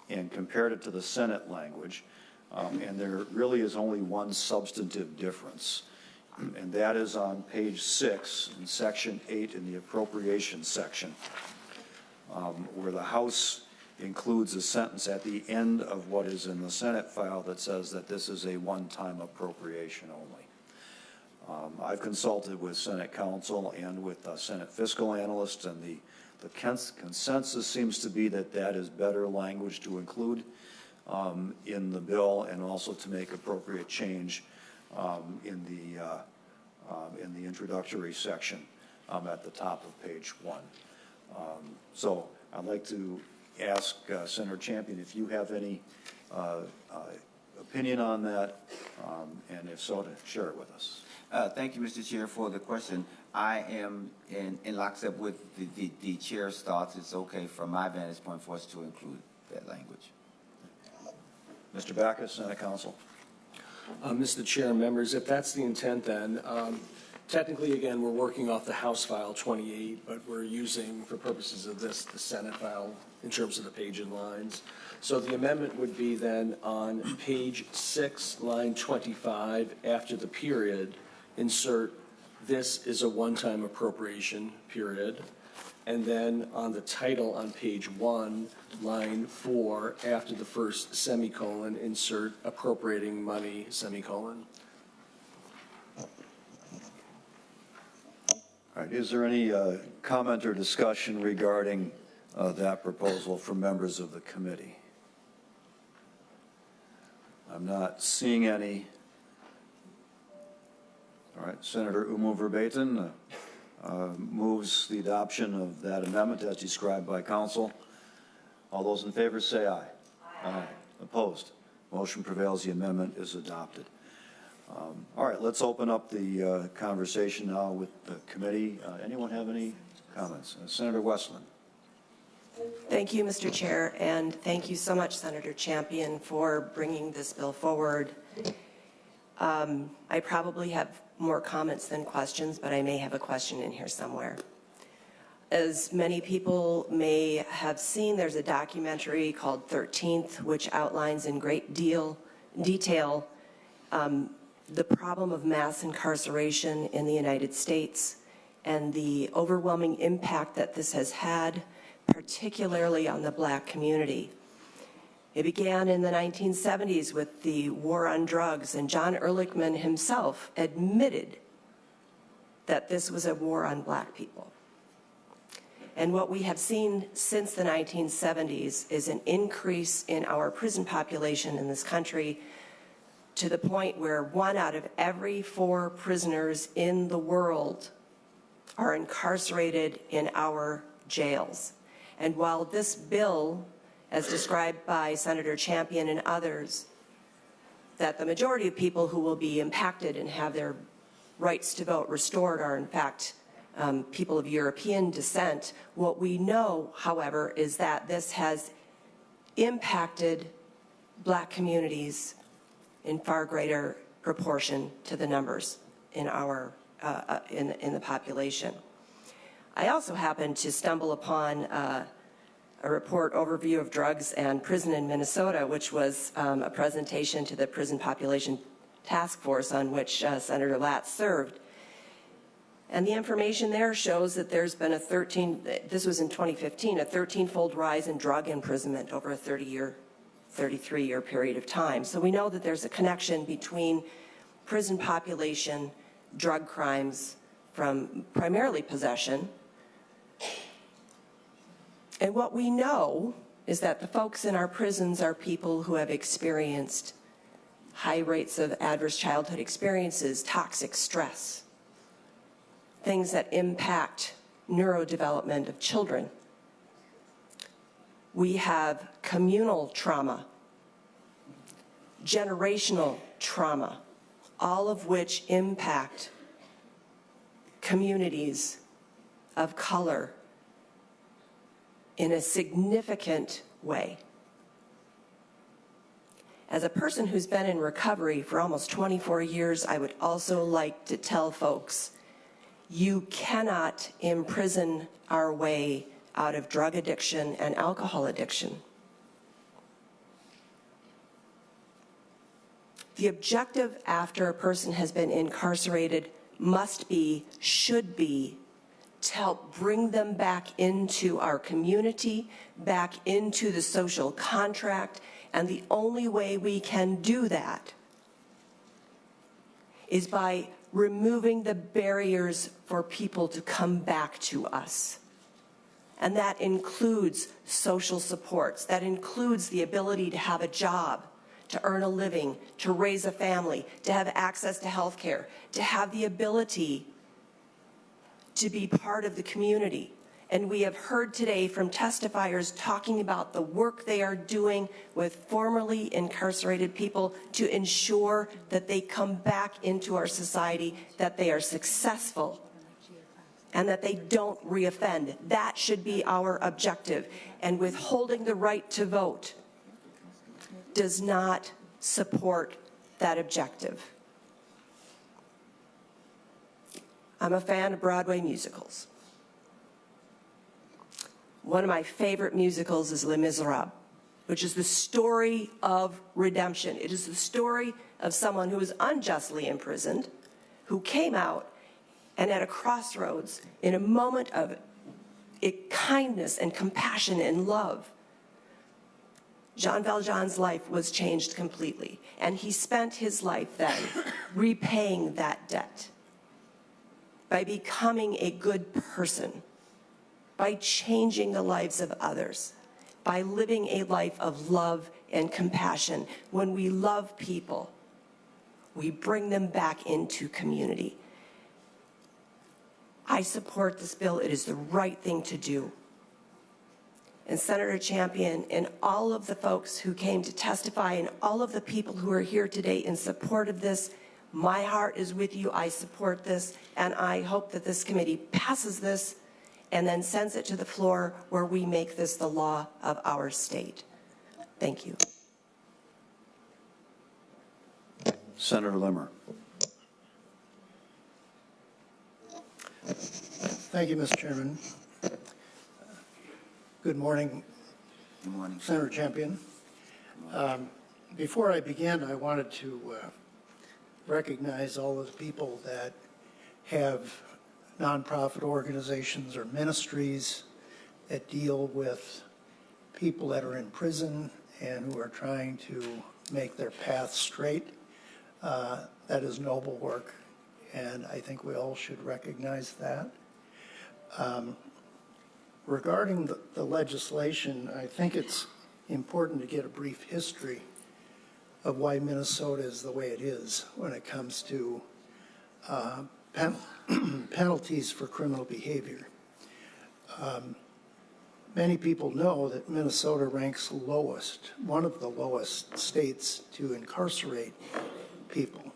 and compared it to the Senate language, and there really is only one substantive difference, and that is on page 6 in section 8 in the appropriations section, where the House includes a sentence at the end of what is in the Senate file that says that this is a one-time appropriation only. I've consulted with Senate counsel and with Senate fiscal analysts, and the consensus seems to be that that is better language to include in the bill, and also to make appropriate change in the introductory section at the top of page 1. So I'd like to ask Senator Champion if you have any opinion on that, and if so, to share it with us. Thank you, Mr. Chair, for the question. I am in lockstep with the chair's thoughts. It's okay from my vantage point for us to include that language. Mr. Backus, Senate Counsel. Mr. Chair and members, if that's the intent, then technically, again, we're working off the House file 28, but we're using, for purposes of this, the Senate file in terms of the page and lines. So the amendment would be then on page 6, line 25, after the period, insert "this is a one-time appropriation," period. And then on the title on page 1, line 4, after the first semicolon, insert "appropriating money," semicolon. All right, is there any comment or discussion regarding that proposal from members of the committee? I'm not seeing any. All right, Senator Umo Verbaeten moves the adoption of that amendment as described by council. All those in favor say aye. Aye. Opposed? Motion prevails. The amendment is adopted. All right, let's open up the conversation now with the committee. Anyone have any comments? Senator Westland. Thank you, Mr. Chair, and thank you so much, Senator Champion, for bringing this bill forward. I probably have more comments than questions, but I may have a question in here somewhere. As many people may have seen, there's a documentary called 13th, which outlines in great detail the problem of mass incarceration in the United States and the overwhelming impact that this has had, particularly on the Black community. It began in the 1970s with the war on drugs, and John Ehrlichman himself admitted that this was a war on Black people. And what we have seen since the 1970s is an increase in our prison population in this country to the point where 1 out of every 4 prisoners in the world are incarcerated in our jails. And while this bill, as described by Senator Champion and others, that the majority of people who will be impacted and have their rights to vote restored are in fact people of European descent, what we know, however, is that this has impacted Black communities in far greater proportion to the numbers in our in the population. I also happened to stumble upon a report overview of drugs and prison in Minnesota, which was a presentation to the Prison Population Task Force on which Senator Latz served. And the information there shows that there's been this was in 2015, a 13-fold rise in drug imprisonment over a 33-year period of time. So we know that there's a connection between prison population, drug crimes from primarily possession. And what we know is that the folks in our prisons are people who have experienced high rates of adverse childhood experiences, toxic stress, things that impact neurodevelopment of children. We have communal trauma, generational trauma, all of which impact communities of color in a significant way. As a person who's been in recovery for almost 24 years, I would also like to tell folks, you cannot imprison our way out of drug addiction and alcohol addiction. The objective after a person has been incarcerated must be, should be, to help bring them back into our community, back into the social contract, and the only way we can do that is by removing the barriers for people to come back to us. And that includes social supports. That includes the ability to have a job, to earn a living, to raise a family, to have access to health care, to have the ability to be part of the community. And we have heard today from testifiers talking about the work they are doing with formerly incarcerated people to ensure that they come back into our society, that they are successful, and that they don't reoffend. That should be our objective. And withholding the right to vote does not support that objective. I'm a fan of Broadway musicals. One of my favorite musicals is Les Miserables, which is the story of redemption. It is the story of someone who was unjustly imprisoned, who came out, and at a crossroads, in a moment of kindness and compassion and love, Jean Valjean's life was changed completely, and he spent his life then repaying that debt. by becoming a good person, by changing the lives of others, by living a life of love and compassion. When we love people, we bring them back into community. I support this bill. It is the right thing to do. And Senator Champion and all of the folks who came to testify and all of the people who are here today in support of this, my heart is with you. I support this, and I hope that this committee passes this and then sends it to the floor where we make this the law of our state. Thank you. Senator Limmer. Thank you, Mr. Chairman. Good morning. Good morning. Senator Champion. Before I begin, I wanted to recognize all of the people that have nonprofit organizations or ministries that deal with people that are in prison and who are trying to make their path straight. That is noble work, and I think we all should recognize that. Regarding the legislation, I think it's important to get a brief history of why Minnesota is the way it is when it comes to penalties for criminal behavior. Many people know that Minnesota ranks lowest, one of the lowest states to incarcerate people.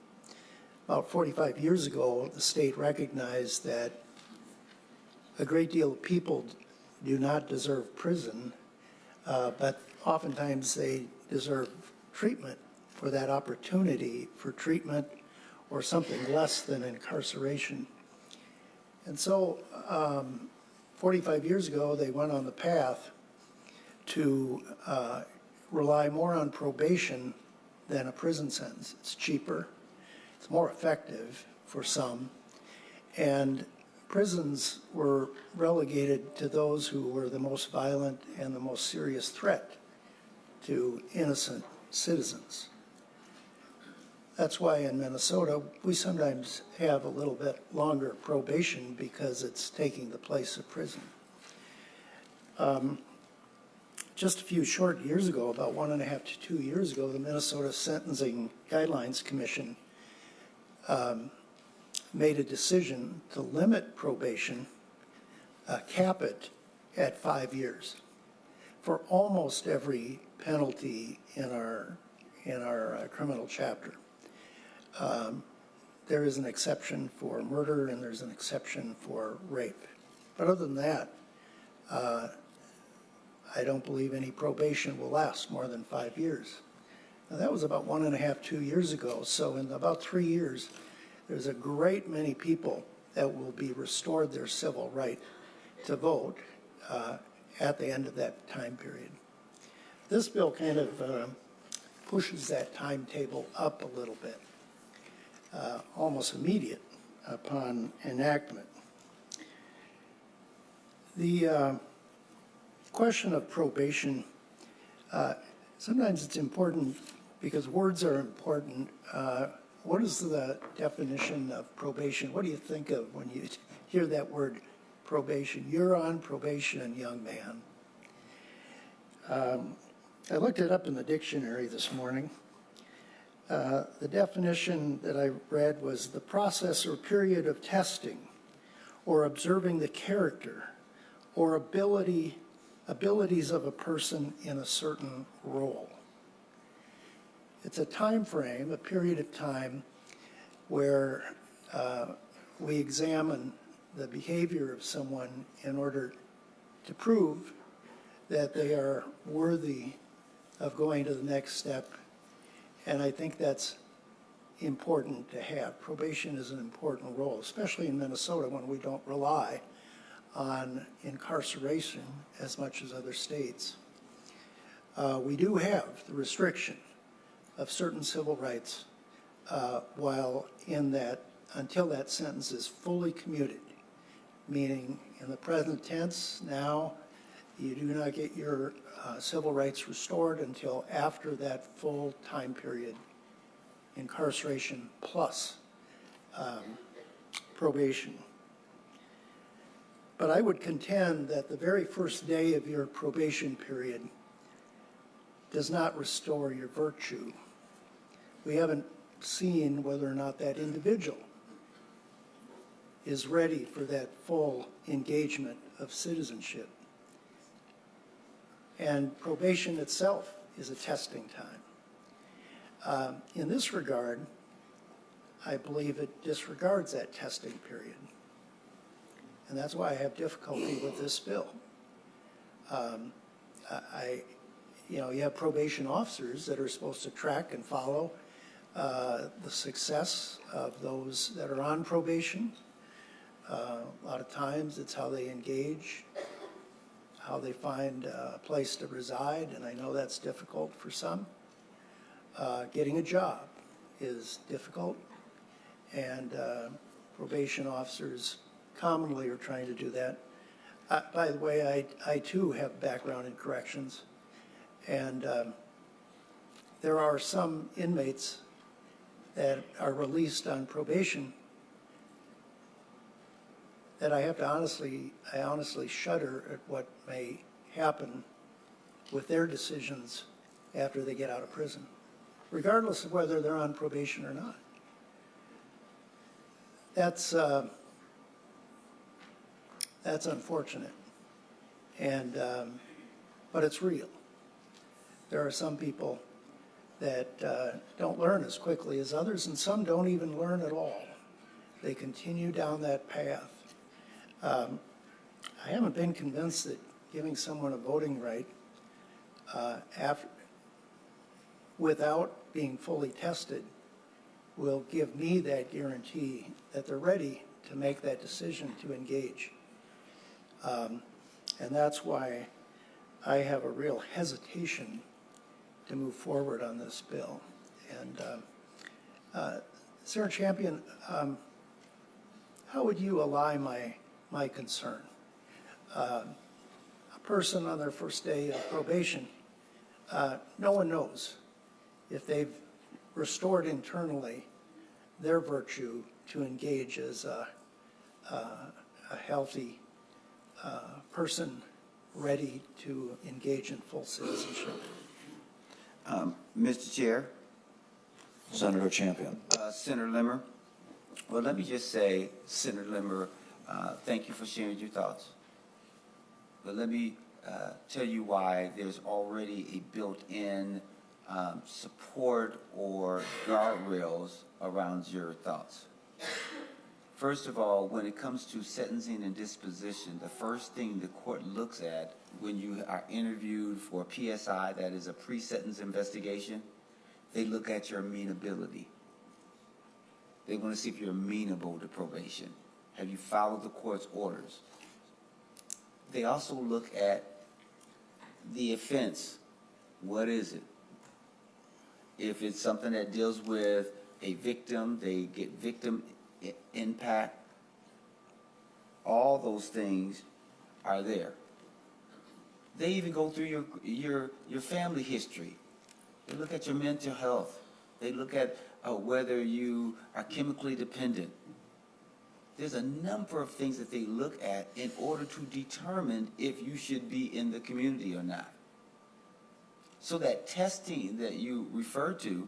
About 45 years ago, the state recognized that a great deal of people do not deserve prison, but oftentimes they deserve treatment for that opportunity for treatment or something less than incarceration. And so 45 years ago, they went on the path to rely more on probation than a prison sentence. It's cheaper, it's more effective for some, and prisons were relegated to those who were the most violent and the most serious threat to innocent citizens. That's why in Minnesota, we sometimes have a little bit longer probation because it's taking the place of prison. Just a few short years ago, about 1.5 to 2 years ago, the Minnesota Sentencing Guidelines Commission made a decision to limit probation, cap it at 5 years for almost every penalty in our criminal chapter. There is an exception for murder and there's an exception for rape. But other than that, I don't believe any probation will last more than 5 years. Now, that was about 1.5, 2 years ago. So in about 3 years, there's a great many people that will be restored their civil right to vote at the end of that time period. This bill kind of pushes that timetable up a little bit, almost immediate upon enactment. The question of probation, sometimes it's important because words are important. What is the definition of probation? What do you think of when you hear that word probation? You're on probation, young man. I looked it up in the dictionary this morning. The definition that I read was the process or period of testing or observing the character or abilities of a person in a certain role. It's a time frame, a period of time where we examine the behavior of someone in order to prove that they are worthy of going to the next step. And I think that's important to have. Probation is an important role, especially in Minnesota when we don't rely on incarceration as much as other states. We do have the restriction of certain civil rights while in that, until that sentence is fully commuted, meaning in the present tense now, you do not get your civil rights restored until after that full time period, incarceration plus probation. But I would contend that the very first day of your probation period does not restore your virtue. We haven't seen whether or not that individual is ready for that full engagement of citizenship. And probation itself is a testing time. In this regard, I believe it disregards that testing period. And that's why I have difficulty with this bill. You have probation officers that are supposed to track and follow the success of those that are on probation. A lot of times it's how they engage, how they find a place to reside, and I know that's difficult for some. Getting a job is difficult, and probation officers commonly are trying to do that. By the way, I too have background in corrections, and there are some inmates that are released on probation that I honestly shudder at what may happen with their decisions after they get out of prison, regardless of whether they're on probation or not. That's unfortunate, and but it's real. There are some people that don't learn as quickly as others, and some don't even learn at all. They continue down that path. I haven't been convinced that giving someone a voting right without being fully tested will give me that guarantee that they're ready to make that decision to engage. And that's why I have a real hesitation to move forward on this bill. And Sarah Champion, how would you allay my concern? A person on their first day of probation, no one knows if they've restored internally their virtue to engage as a healthy person ready to engage in full citizenship. Mr. Chair. Senator Champion. Senator Limmer. Well, let me just say, Senator Limmer, thank you for sharing your thoughts. But let me tell you why there's already a built-in support or guardrails around your thoughts. First of all, when it comes to sentencing and disposition, the first thing the court looks at when you are interviewed for a PSI, that is a pre-sentence investigation, they look at your amenability. They want to see if you're amenable to probation. Have you followed the court's orders? They also look at the offense. What is it? If it's something that deals with a victim, they get victim impact. All those things are there. They even go through your family history. They look at your mental health. They look at whether you are chemically dependent. There's a number of things that they look at in order to determine if you should be in the community or not. So that testing that you refer to,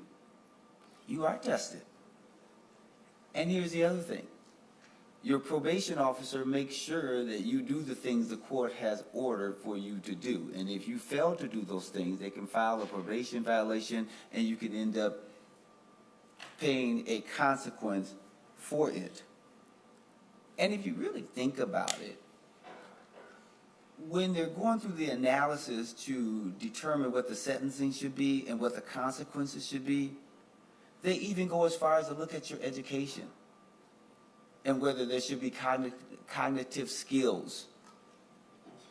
you are tested. And here's the other thing. Your probation officer makes sure that you do the things the court has ordered for you to do. And if you fail to do those things, they can file a probation violation and you can end up paying a consequence for it. And if you really think about it, when they're going through the analysis to determine what the sentencing should be and what the consequences should be, they even go as far as to look at your education and whether there should be cognitive skills.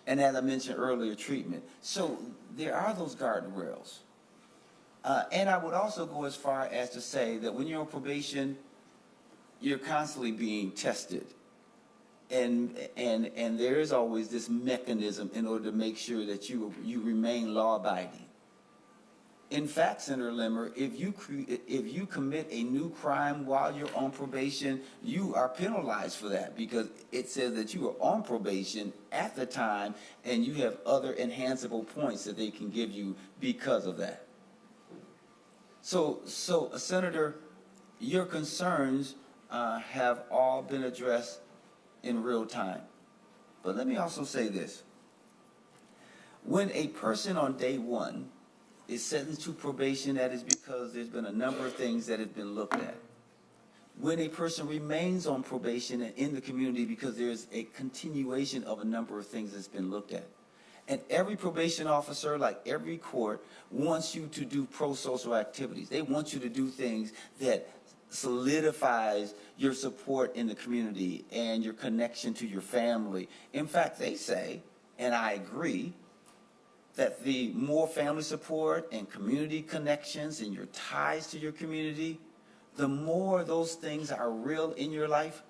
And as I mentioned earlier, treatment. So there are those guardrails. And I would also go as far as to say that when you're on probation, you're constantly being tested. And there is always this mechanism in order to make sure that you remain law-abiding. In fact, Senator Limmer, if you commit a new crime while you're on probation, you are penalized for that because it says that you are on probation at the time and you have other enhanceable points that they can give you because of that. So Senator, your concerns have all been addressed in real time. But let me also say this. When a person on day one is sentenced to probation, that is because there's been a number of things that have been looked at. When a person remains on probation and in the community because there's a continuation of a number of things that's been looked at. And every probation officer, like every court, wants you to do pro-social activities. They want you to do things that solidifies your support in the community and your connection to your family. In fact, they say, and I agree, that the more family support and community connections and your ties to your community, the more those things are real in your life,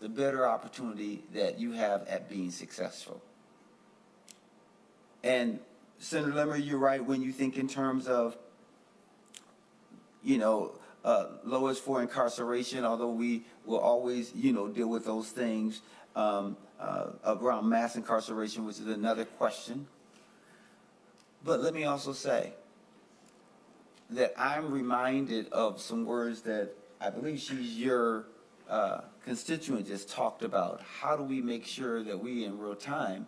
the better opportunity that you have at being successful. And Senator Limmer, you're right when you think in terms of, lowest for incarceration, although we will always, deal with those things around mass incarceration, which is another question. But let me also say that I'm reminded of some words that I believe your constituent just talked about. How do we make sure that we in real time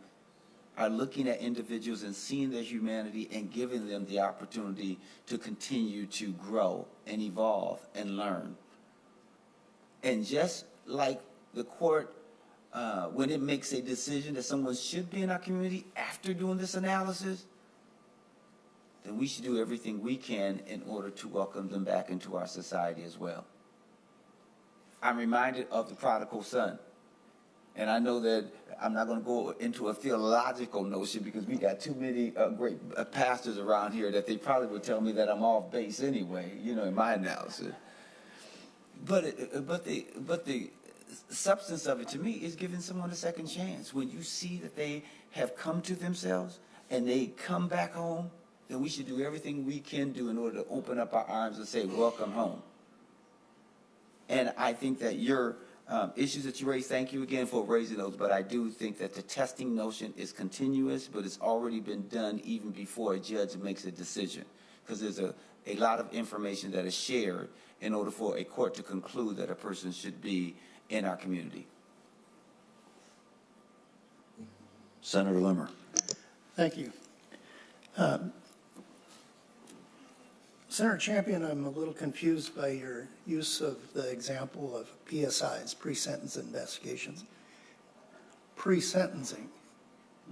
are looking at individuals and seeing their humanity and giving them the opportunity to continue to grow and evolve and learn? And just like the court, when it makes a decision that someone should be in our community after doing this analysis, then we should do everything we can in order to welcome them back into our society as well. I'm reminded of the prodigal son. And I know that I'm not going to go into a theological notion because we got too many great pastors around here that they probably would tell me that I'm off base anyway, in my analysis. But the substance of it to me is giving someone a second chance. When you see that they have come to themselves and they come back home, then we should do everything we can do in order to open up our arms and say, welcome home. And I think that your issues that you raised, thank you again for raising those, but I do think that the testing notion is continuous, but it's already been done even before a judge makes a decision, because there's a lot of information that is shared in order for a court to conclude that a person should be in our community. Senator Limmer. Thank you. Senator Champion, I'm a little confused by your use of the example of PSIs, pre-sentence investigations. Pre-sentencing,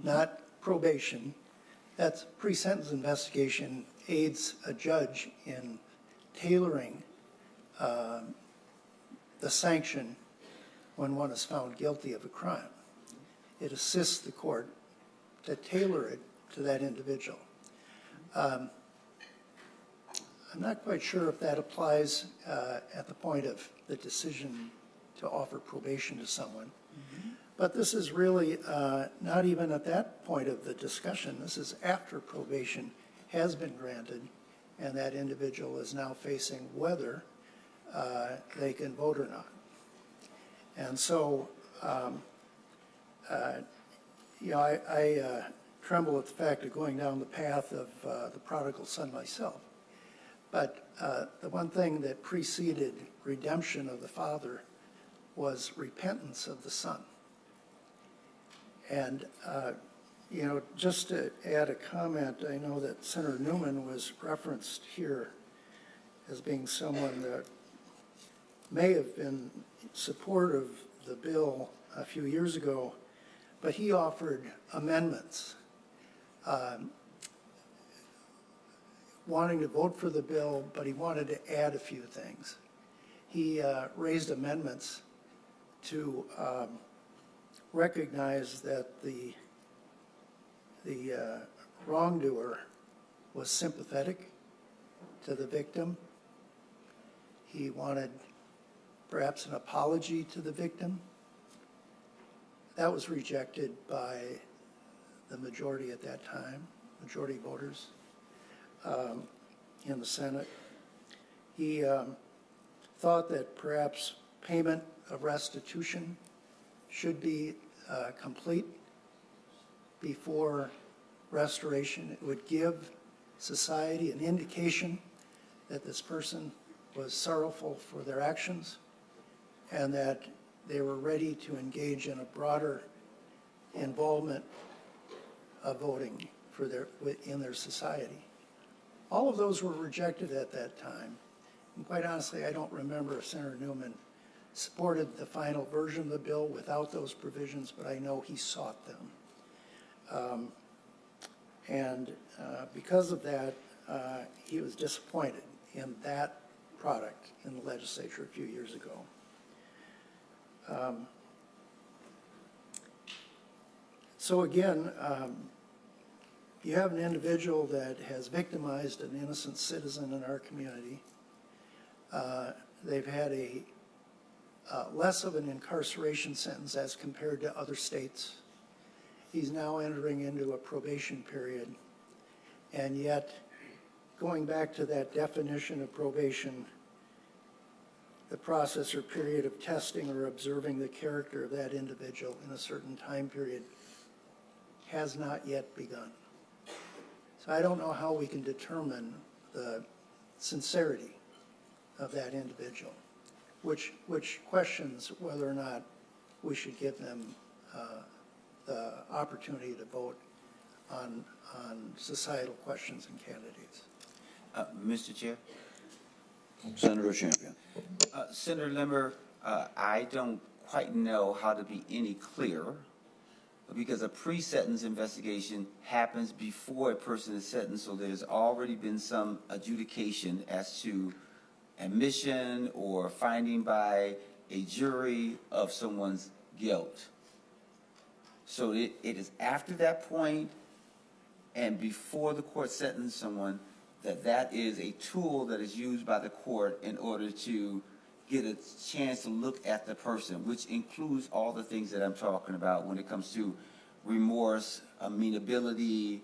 not probation. That's pre-sentence investigation aids a judge in tailoring the sanction when one is found guilty of a crime. It assists the court to tailor it to that individual. I'm not quite sure if that applies at the point of the decision to offer probation to someone. Mm-hmm. But this is really not even at that point of the discussion. This is after probation has been granted and that individual is now facing whether they can vote or not. And so, I tremble at the fact of going down the path of the prodigal son myself. But the one thing that preceded redemption of the father was repentance of the son. And, just to add a comment, I know that Senator Newman was referenced here as being someone that may have been in support of the bill a few years ago, but he offered amendments wanting to vote for the bill, but he wanted to add a few things. He raised amendments to recognize that the wrongdoer was sympathetic to the victim. He wanted perhaps an apology to the victim. That was rejected by the majority at that time, majority voters. in the Senate. He thought that perhaps payment of restitution should be complete before restoration. It would give society an indication that this person was sorrowful for their actions and that they were ready to engage in a broader involvement of voting for in their society. All of those were rejected at that time. And quite honestly, I don't remember if Senator Newman supported the final version of the bill without those provisions, but I know he sought them. Because of that, he was disappointed in that product in the legislature a few years ago. So again, you have an individual that has victimized an innocent citizen in our community. They've had a less of an incarceration sentence as compared to other states. He's now entering into a probation period. And yet, going back to that definition of probation, the process or period of testing or observing the character of that individual in a certain time period has not yet begun. So I don't know how we can determine the sincerity of that individual, which questions whether or not we should give them the opportunity to vote on societal questions and candidates. Mr. Chair? Senator Champion. Senator Limmer, I don't quite know how to be any clearer because a pre-sentence investigation happens before a person is sentenced, so there's already been some adjudication as to admission or finding by a jury of someone's guilt. So it is after that point and before the court sentenced someone that is a tool that is used by the court in order to get a chance to look at the person, which includes all the things that I'm talking about when it comes to remorse, amenability,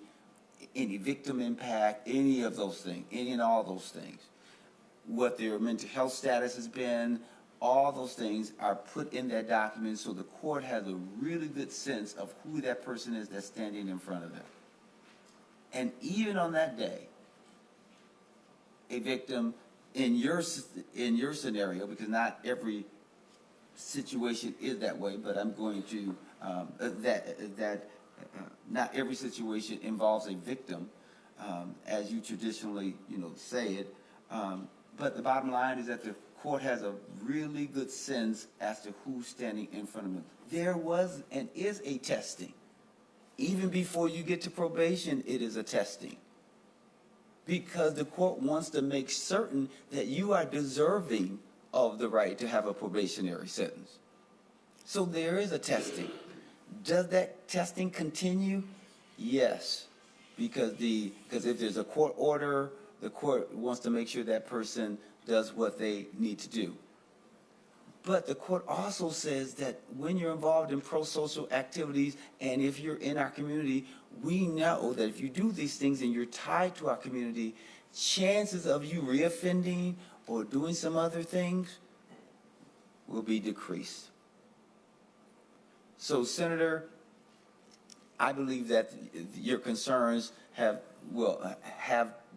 any victim impact, any of those things, any and all those things. What their mental health status has been, all those things are put in that document so the court has a really good sense of who that person is that's standing in front of them. And even on that day, a victim in your scenario, because not every situation is that way, but I'm going to not every situation involves a victim, as you traditionally say it. But the bottom line is that the court has a really good sense as to who's standing in front of them. There was and is a testing. Even before you get to probation, it is a testing. Because the court wants to make certain that you are deserving of the right to have a probationary sentence. So there is a testing. Does that testing continue? Yes. Because if there's a court order, the court wants to make sure that person does what they need to do. But the court also says that when you're involved in pro-social activities and if you're in our community, we know that if you do these things and you're tied to our community, chances of you reoffending or doing some other things will be decreased. So, Senator, I believe that your concerns have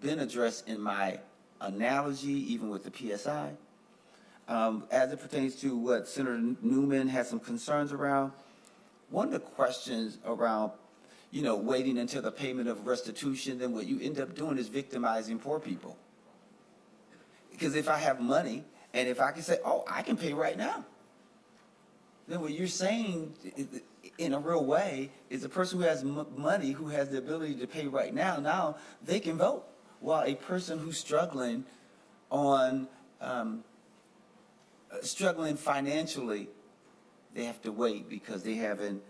been addressed in my analogy, even with the PSI. As it pertains to what Senator Newman has some concerns around, one of the questions around, waiting until the payment of restitution, then what you end up doing is victimizing poor people. Because if I have money, and if I can say, oh, I can pay right now, then what you're saying in a real way is the person who has money, who has the ability to pay right now they can vote. While a person who's struggling financially, they have to wait because they haven't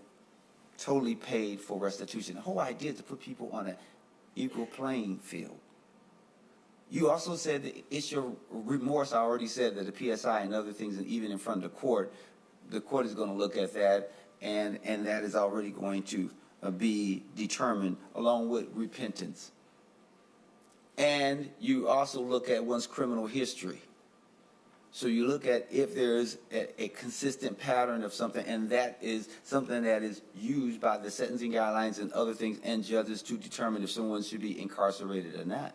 totally paid for restitution. The whole idea is to put people on an equal playing field. You also said the issue of remorse. I already said that the PSI and other things, and even in front of the court is going to look at that, and that is already going to be determined along with repentance. and you also look at one's criminal history. So you look at if there's a consistent pattern of something, and that is something that is used by the sentencing guidelines and other things and judges to determine if someone should be incarcerated or not.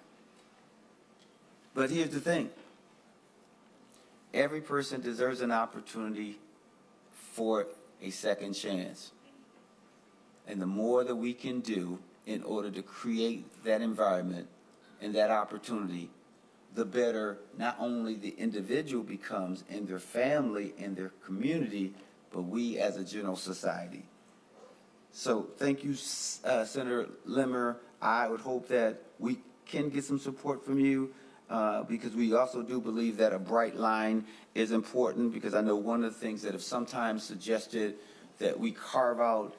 But here's the thing. Every person deserves an opportunity for a second chance. And the more that we can do in order to create that environment and that opportunity, the better not only the individual becomes and their family and their community, but we as a general society. So thank you, Senator Limmer. I would hope that we can get some support from you because we also do believe that a bright line is important, because I know one of the things that have sometimes suggested that we carve out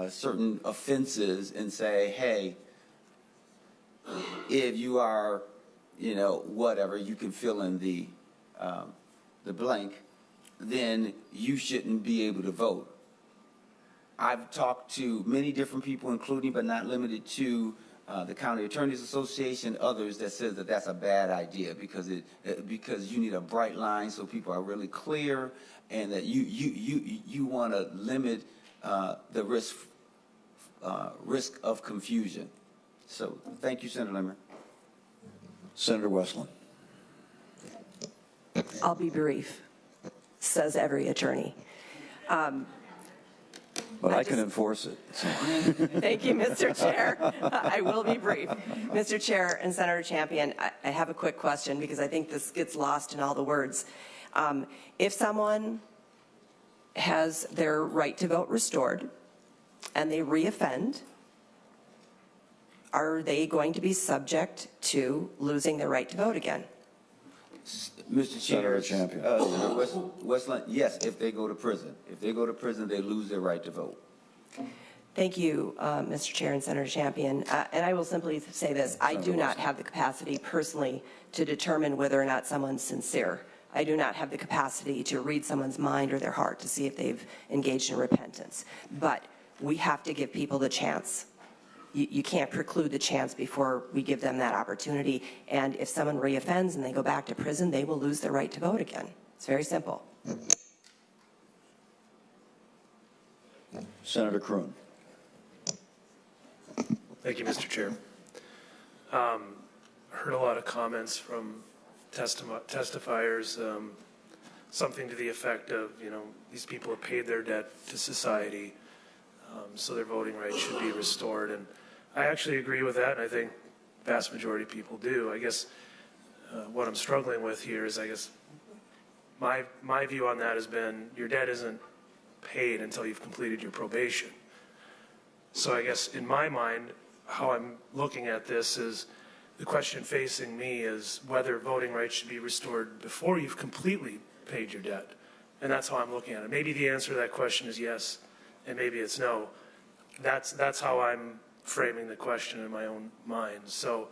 certain offenses and say, hey, if you are, you know, whatever, you can fill in the blank, then you shouldn't be able to vote. I've talked to many different people, including but not limited to the County Attorneys Association, others that says that that's a bad idea because you need a bright line so people are really clear, and that you want to limit the risk of confusion. So thank you, Senator Limmer. Senator Westland. I'll be brief, says every attorney. But I can enforce it. So. Thank you, Mr. Chair. I will be brief. Mr. Chair and Senator Champion, I have a quick question because I think this gets lost in all the words. If someone has their right to vote restored and they reoffend, are they going to be subject to losing their right to vote again? Mr. Chair, Champion. Westland, yes, if they go to prison. If they go to prison, they lose their right to vote. Thank you, Mr. Chair and Senator Champion. And I will simply say this. I do not have the capacity personally to determine whether or not someone's sincere. I do not have the capacity to read someone's mind or their heart to see if they've engaged in repentance. But we have to give people the chance. You can't preclude the chance before we give them that opportunity. And if someone reoffends and they go back to prison, they will lose their right to vote again. It's very simple. Senator Kroon. Thank you, Mr. Chair. I heard a lot of comments from testifiers, something to the effect of, you know, these people have paid their debt to society, so their voting rights should be restored. And I actually agree with that, and I think the vast majority of people do. I guess what I'm struggling with here is, I guess, my view on that has been your debt isn't paid until you've completed your probation. So I guess in my mind, how I'm looking at this is the question facing me is whether voting rights should be restored before you've completely paid your debt. And that's how I'm looking at it. Maybe the answer to that question is yes, and maybe it's no. That's how I'm framing the question in my own mind. So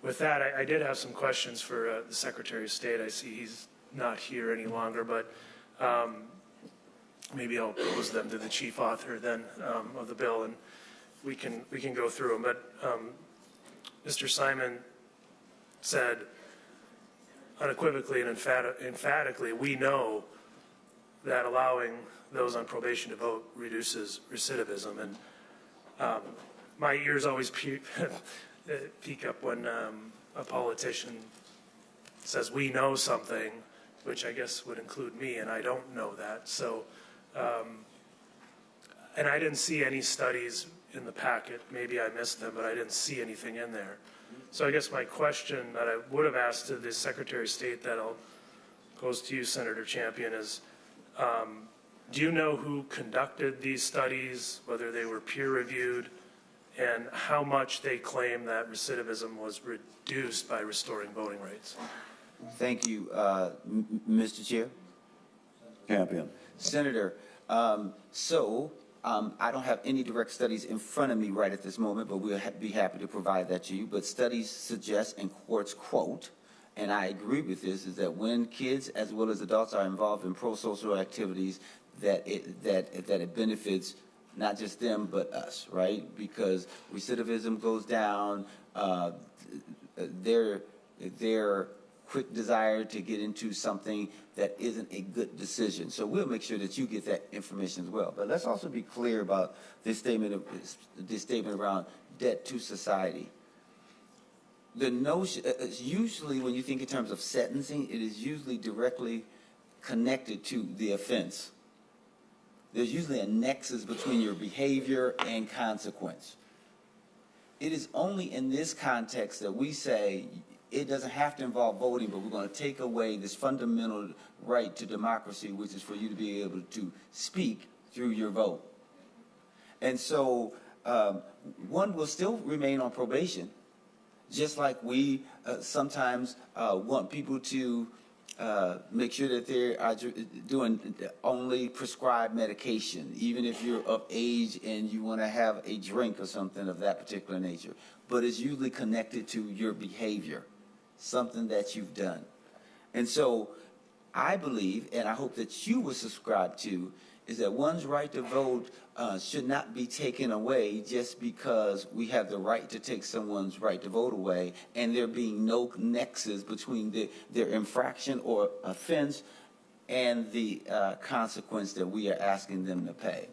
with that, I did have some questions for the Secretary of State. I see he's not here any longer, but maybe I'll pose them to the chief author then of the bill, and we can go through them. But Mr. Simon said unequivocally and emphatically, we know that allowing those on probation to vote reduces recidivism. And my ears always peak up when a politician says we know something, which I guess would include me, and I don't know that. So, and I didn't see any studies in the packet. Maybe I missed them, but I didn't see anything in there. So I guess my question that I would have asked to the Secretary of State that goes to you, Senator Champion, is do you know who conducted these studies, whether they were peer-reviewed, and how much they claim that recidivism was reduced by restoring voting rights? Thank you, Mr. Chair. Champion. Senator, I don't have any direct studies in front of me right at this moment, but we'll be happy to provide that to you. But studies suggest, and courts quote, and I agree with this, is that when kids as well as adults are involved in pro-social activities, that it benefits not just them, but us, right? Because recidivism goes down, their quick desire to get into something that isn't a good decision. So we'll make sure that you get that information as well. But let's also be clear about this statement around debt to society. The notion, usually when you think in terms of sentencing, it is usually directly connected to the offense. There's usually a nexus between your behavior and consequence. It is only in this context that we say it doesn't have to involve voting, but we're going to take away this fundamental right to democracy, which is for you to be able to speak through your vote. And so one will still remain on probation, just like we sometimes want people to make sure that they are doing only prescribed medication, even if you're of age and you want to have a drink or something of that particular nature. But it's usually connected to your behavior, something that you've done. And so I believe, and I hope that you will subscribe to, is that one's right to vote should not be taken away just because we have the right to take someone's right to vote away and there being no nexus between their infraction or offense and the consequence that we are asking them to pay.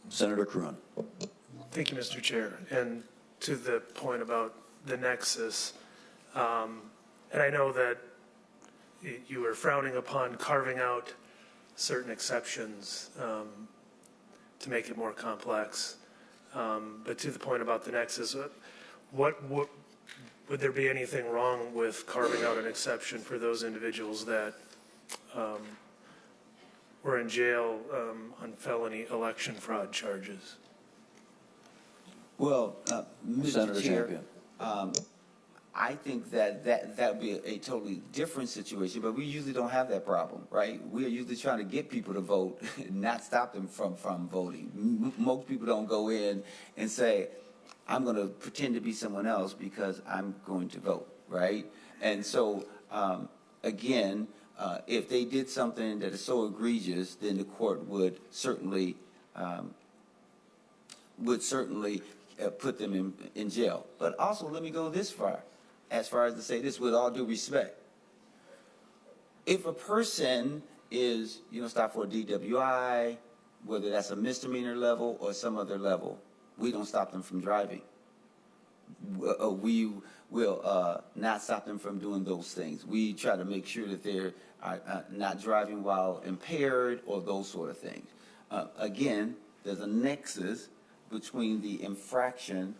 Senator Cron. Thank you, Mr. Chair. And to the point about the nexus, and I know that you were frowning upon carving out certain exceptions to make it more complex. But to the point about the nexus, would there be anything wrong with carving out an exception for those individuals that were in jail on felony election fraud charges? Well, Mr. Senator Chair, Champion. I think that would be a totally different situation, but we usually don't have that problem, right? We are usually trying to get people to vote, not stop them from voting. Most people don't go in and say, I'm going to pretend to be someone else because I'm going to vote, right? And so, again, if they did something that is so egregious, then the court would certainly put them in jail. But also, let me go this far, as to say this with all due respect. If a person is, stopped for a DWI, whether that's a misdemeanor level or some other level, we don't stop them from driving. We will not stop them from doing those things. We try to make sure that they're not driving while impaired or those sort of things. Again, there's a nexus between the infraction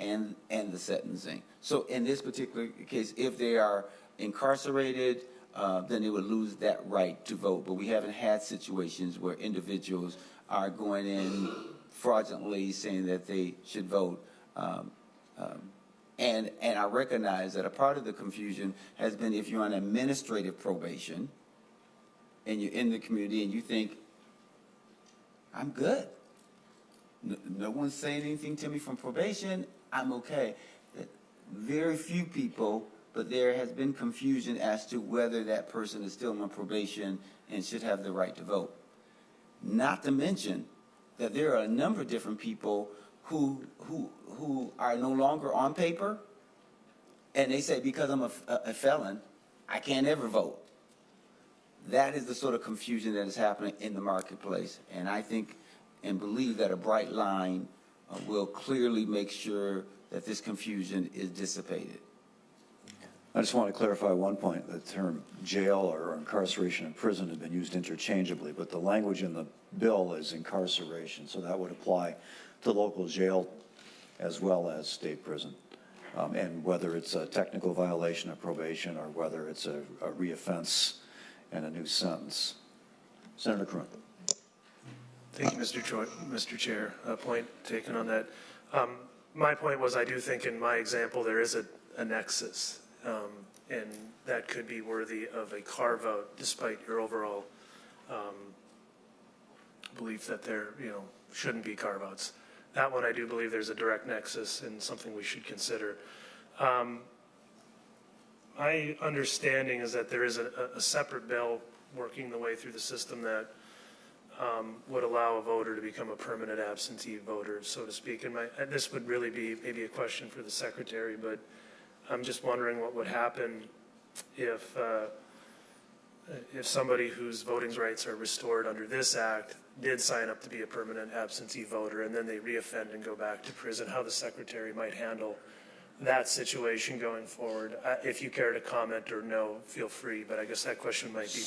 and the sentencing. So in this particular case, if they are incarcerated, then they would lose that right to vote. But we haven't had situations where individuals are going in fraudulently saying that they should vote. And I recognize that a part of the confusion has been if you're on administrative probation and you're in the community and you think, I'm good. No one's saying anything to me from probation, I'm okay. Very few people, but there has been confusion as to whether that person is still on probation and should have the right to vote. Not to mention that there are a number of different people who are no longer on paper, and they say because I'm a felon, I can't ever vote. That is the sort of confusion that is happening in the marketplace, and I think and believe that a bright line will clearly make sure that this confusion is dissipated. I just want to clarify one point. The term jail or incarceration in prison has been used interchangeably, but the language in the bill is incarceration, so that would apply to local jail as well as state prison. And whether it's a technical violation of probation or whether it's a reoffense and a new sentence. Senator Cron. Thank you, Mr. Chair. A point taken on that. My point was I do think in my example there is a nexus, and that could be worthy of a carve-out despite your overall belief that there shouldn't be carve-outs. That one I do believe there's a direct nexus and something we should consider. My understanding is that there is a separate bill working the way through the system that would allow a voter to become a permanent absentee voter, so to speak. And this would really be maybe a question for the secretary, but I'm just wondering what would happen if somebody whose voting rights are restored under this act did sign up to be a permanent absentee voter and then they reoffend and go back to prison, how the secretary might handle that situation going forward. If you care to comment or no, feel free, but I guess that question might be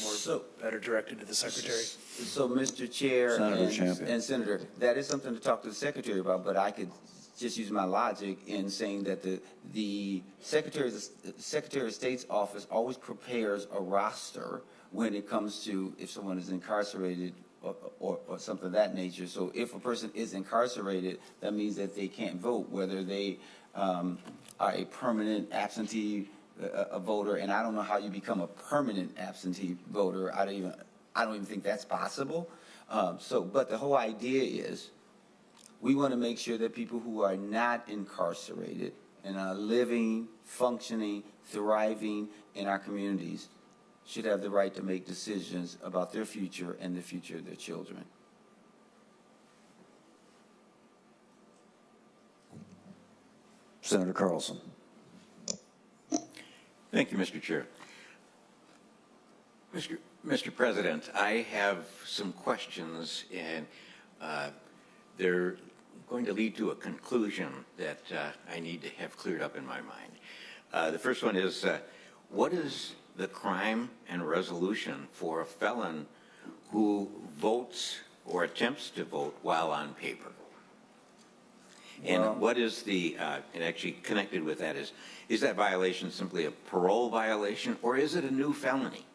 better directed to the secretary. So, Mr. Chair Senator Champion. and Senator, that is something to talk to the secretary about, but I could just use my logic in saying that the Secretary of State's office always prepares a roster when it comes to if someone is incarcerated or something of that nature. So if a person is incarcerated, that means that they can't vote, whether they are a permanent absentee a voter, and I don't know how you become a permanent absentee voter. I don't even think that's possible. But the whole idea is we want to make sure that people who are not incarcerated and are living, functioning, thriving in our communities should have the right to make decisions about their future and the future of their children. Senator Carlson. Thank you, Mr. Chair. Mr. President, I have some questions, and they're going to lead to a conclusion that I need to have cleared up in my mind. The first one is, what is the crime and resolution for a felon who votes or attempts to vote while on paper? And what is the, and actually connected with that is that violation simply a parole violation, or is it a new felony?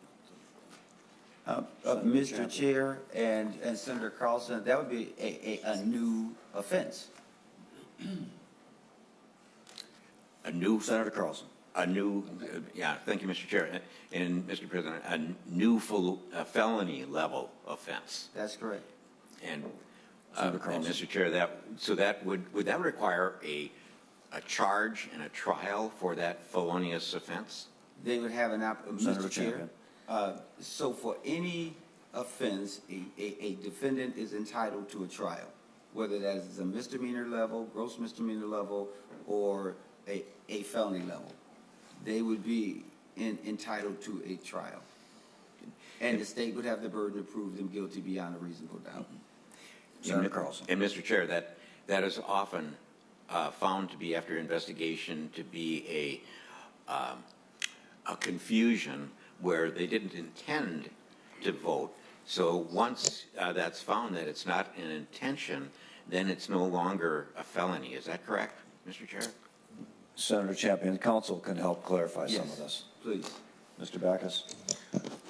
Mr. Chair and Senator Carlson, that would be a new offense. A new, Senator Carlson. A new, yeah, thank you, Mr. Chair. And Mr. President, a new felony level offense. That's correct. And Mr. Chair, would that require a charge and a trial for that felonious offense? They would have an Senator Mr. Chair. Champion. So for any offense, a defendant is entitled to a trial, whether that is a misdemeanor level, gross misdemeanor level, or a felony level. They would be entitled to a trial. And the state would have the burden to prove them guilty beyond a reasonable doubt. Senator Carlson. And Mr. Chair, that is often found to be, after investigation, to be a confusion where they didn't intend to vote. So once that's found that it's not an intention, then it's no longer a felony. Is that correct, Mr. Chair? Senator Champion, the council can help clarify some of this. Please. Mr. Backus.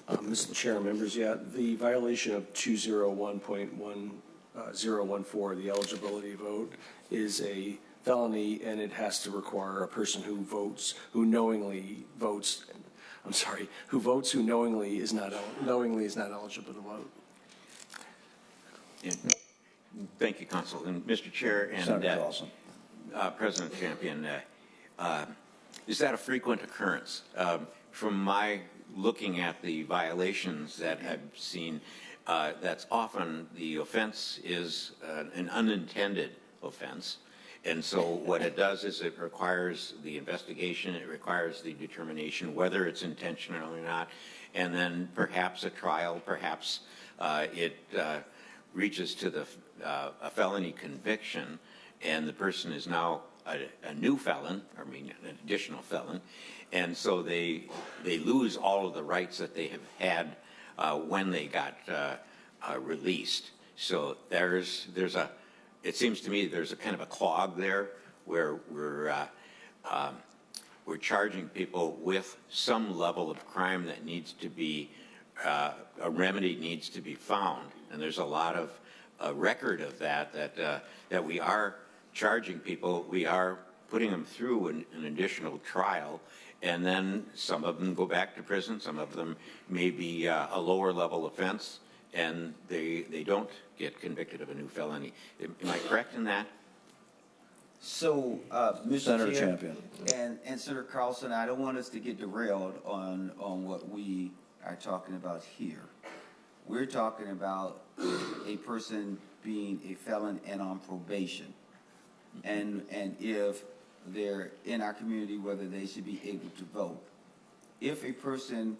Mr. Chair, members, the violation of 201.1014, the eligibility vote, is a felony, and it has to require a person who votes, who knowingly is not eligible to vote. Thank you, Counsel. And Mr. Chair and President Champion, is that a frequent occurrence? From my looking at the violations that I've seen, that's often the offense is an unintended offense. And so what it does is it requires the investigation, it requires the determination whether it's intentional or not, and then perhaps a trial, perhaps it reaches to a felony conviction, and the person is now a new felon, an additional felon, and so they lose all of the rights that they have had when they got released. So it seems to me there's a kind of a clog there where we're charging people with some level of crime that needs to be, a remedy needs to be found. And there's a lot of record of that we are charging people, we are putting them through an additional trial, and then some of them go back to prison, some of them may be a lower level offense, and they don't get convicted of a new felony. Am I correct in that? So, Mr. Senator Chair, Champion. and Senator Carlson, I don't want us to get derailed on what we are talking about here. We're talking about a person being a felon and on probation. And if they're in our community, whether they should be able to vote. If a person,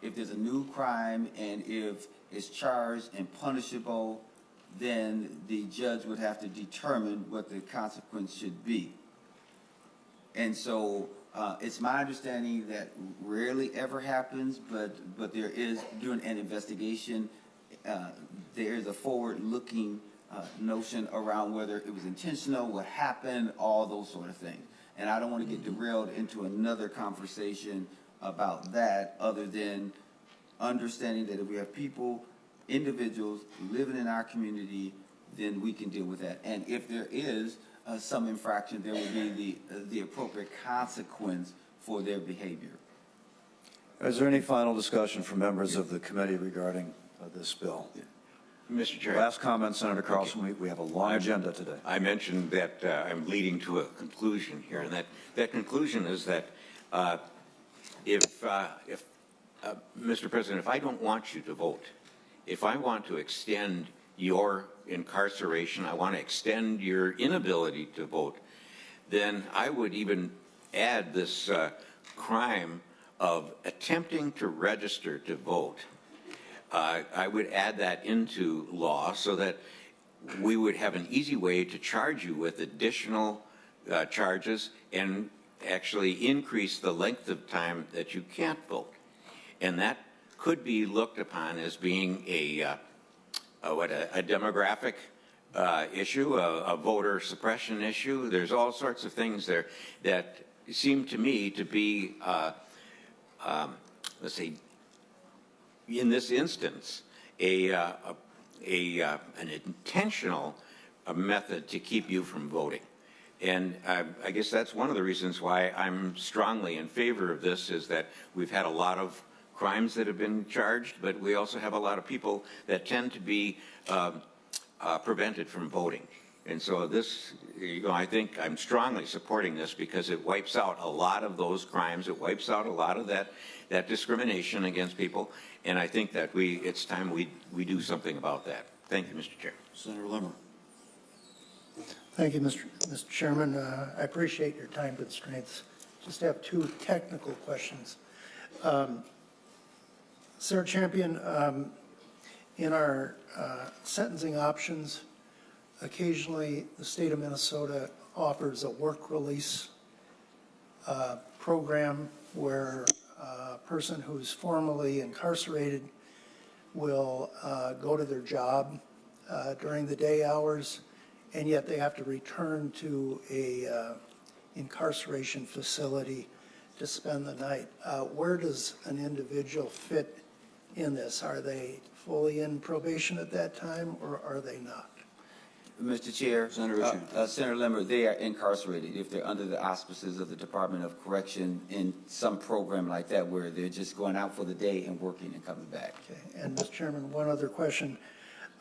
if there's a new crime and if it's charged and punishable, then the judge would have to determine what the consequence should be. And so it's my understanding that rarely ever happens, but there is, during an investigation, there is a forward-looking notion around whether it was intentional, what happened, all those sort of things. And I don't want to get derailed into another conversation about that, other than understanding that if we have people, individuals living in our community, then we can deal with that. And if there is some infraction, there will be the appropriate consequence for their behavior. Is there any final discussion from members of the committee regarding this bill? Mr. Chair. Last comment, Senator Carlson. Okay. We have a long agenda today. I mentioned that I'm leading to a conclusion here, and that conclusion is that if Mr. President, if I don't want you to vote, if I want to extend your incarceration, I want to extend your inability to vote, then I would even add this crime of attempting to register to vote. I would add that into law so that we would have an easy way to charge you with additional charges and actually increase the length of time that you can't vote. And that could be looked upon as being a demographic issue, a voter suppression issue. There's all sorts of things there that seem to me to be, let's say, in this instance, an intentional method to keep you from voting. And I guess that's one of the reasons why I'm strongly in favor of this, is that we've had a lot of crimes that have been charged, but we also have a lot of people that tend to be prevented from voting. And so this, I think I'm strongly supporting this because it wipes out a lot of those crimes. It wipes out a lot of that discrimination against people. And I think that it's time we do something about that. Thank you, Mr. Chair. Senator Limmer. Thank you, Mr. Chairman. I appreciate your time constraints. Just have two technical questions. Sarah Champion, in our sentencing options, occasionally the state of Minnesota offers a work release program where a person who's formerly incarcerated will go to their job during the day hours, and yet they have to return to a incarceration facility to spend the night. Where does an individual fit in this? Are they fully in probation at that time, or are they not? Mr. Chair, Senator Limmer, they are incarcerated if they're under the auspices of the Department of Correction in some program like that where they're just going out for the day and working and coming back. Okay. And Mr. Chairman, one other question.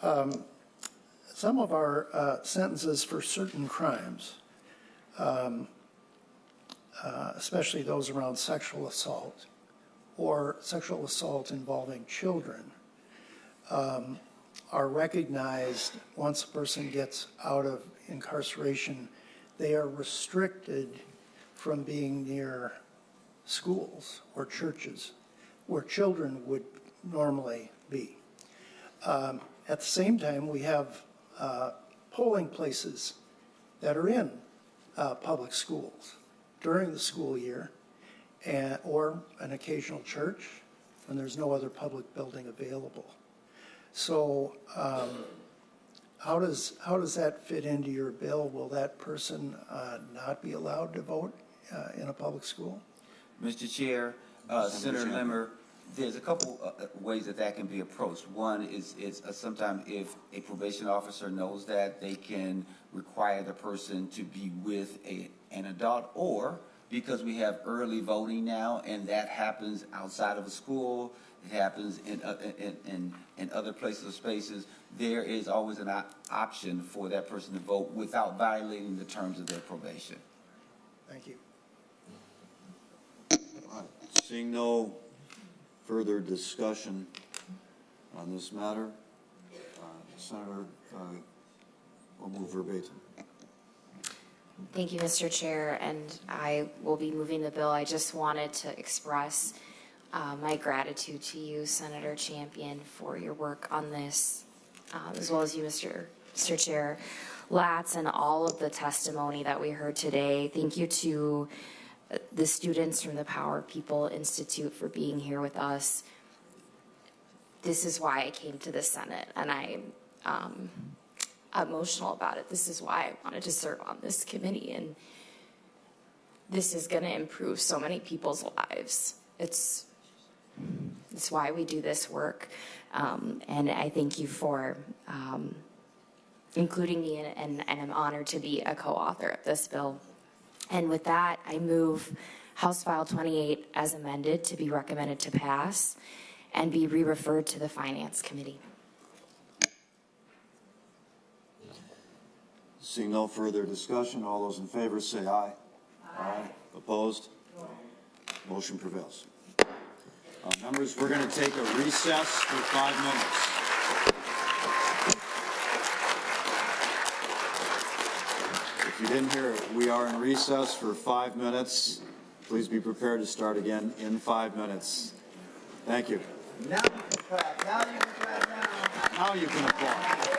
Some of our sentences for certain crimes, especially those around sexual assault or sexual assault involving children, are recognized once a person gets out of incarceration. They are restricted from being near schools or churches where children would normally be. At the same time, we have polling places that are in public schools during the school year, or an occasional church when there's no other public building available. So how does that fit into your bill? Will that person not be allowed to vote in a public school? Mr. Chair, Senator Limmer, there's a couple ways that can be approached. One is sometimes if a probation officer knows that, they can require the person to be with an adult, or because we have early voting now and that happens outside of a school, it happens in other places or spaces, there is always an option for that person to vote without violating the terms of their probation. Thank you. Seeing no further discussion, on this matter. Senator will move verbatim. Thank you, Mr. Chair, and I will be moving the bill. I just wanted to express my gratitude to you, Senator Champion, for your work on this, as well as you, Mr. Chair Latz, and all of the testimony that we heard today. Thank you to the students from the Power People Institute for being here with us. This is why I came to the Senate, and I'm emotional about it. This is why I wanted to serve on this committee, and this is going to improve so many people's lives. It's why we do this work, and I thank you for including me, and I'm honored to be a co-author of this bill. And with that, I move House File 28 as amended to be recommended to pass and be re-referred to the Finance Committee. Seeing no further discussion, all those in favor say aye. Aye. Opposed? Motion prevails. Members, we're going to take a recess for 5 minutes. If you didn't hear it, we are in recess for 5 minutes. Please be prepared to start again in 5 minutes. Thank you. Now you can clap. Now you can clap now. Now you can applaud.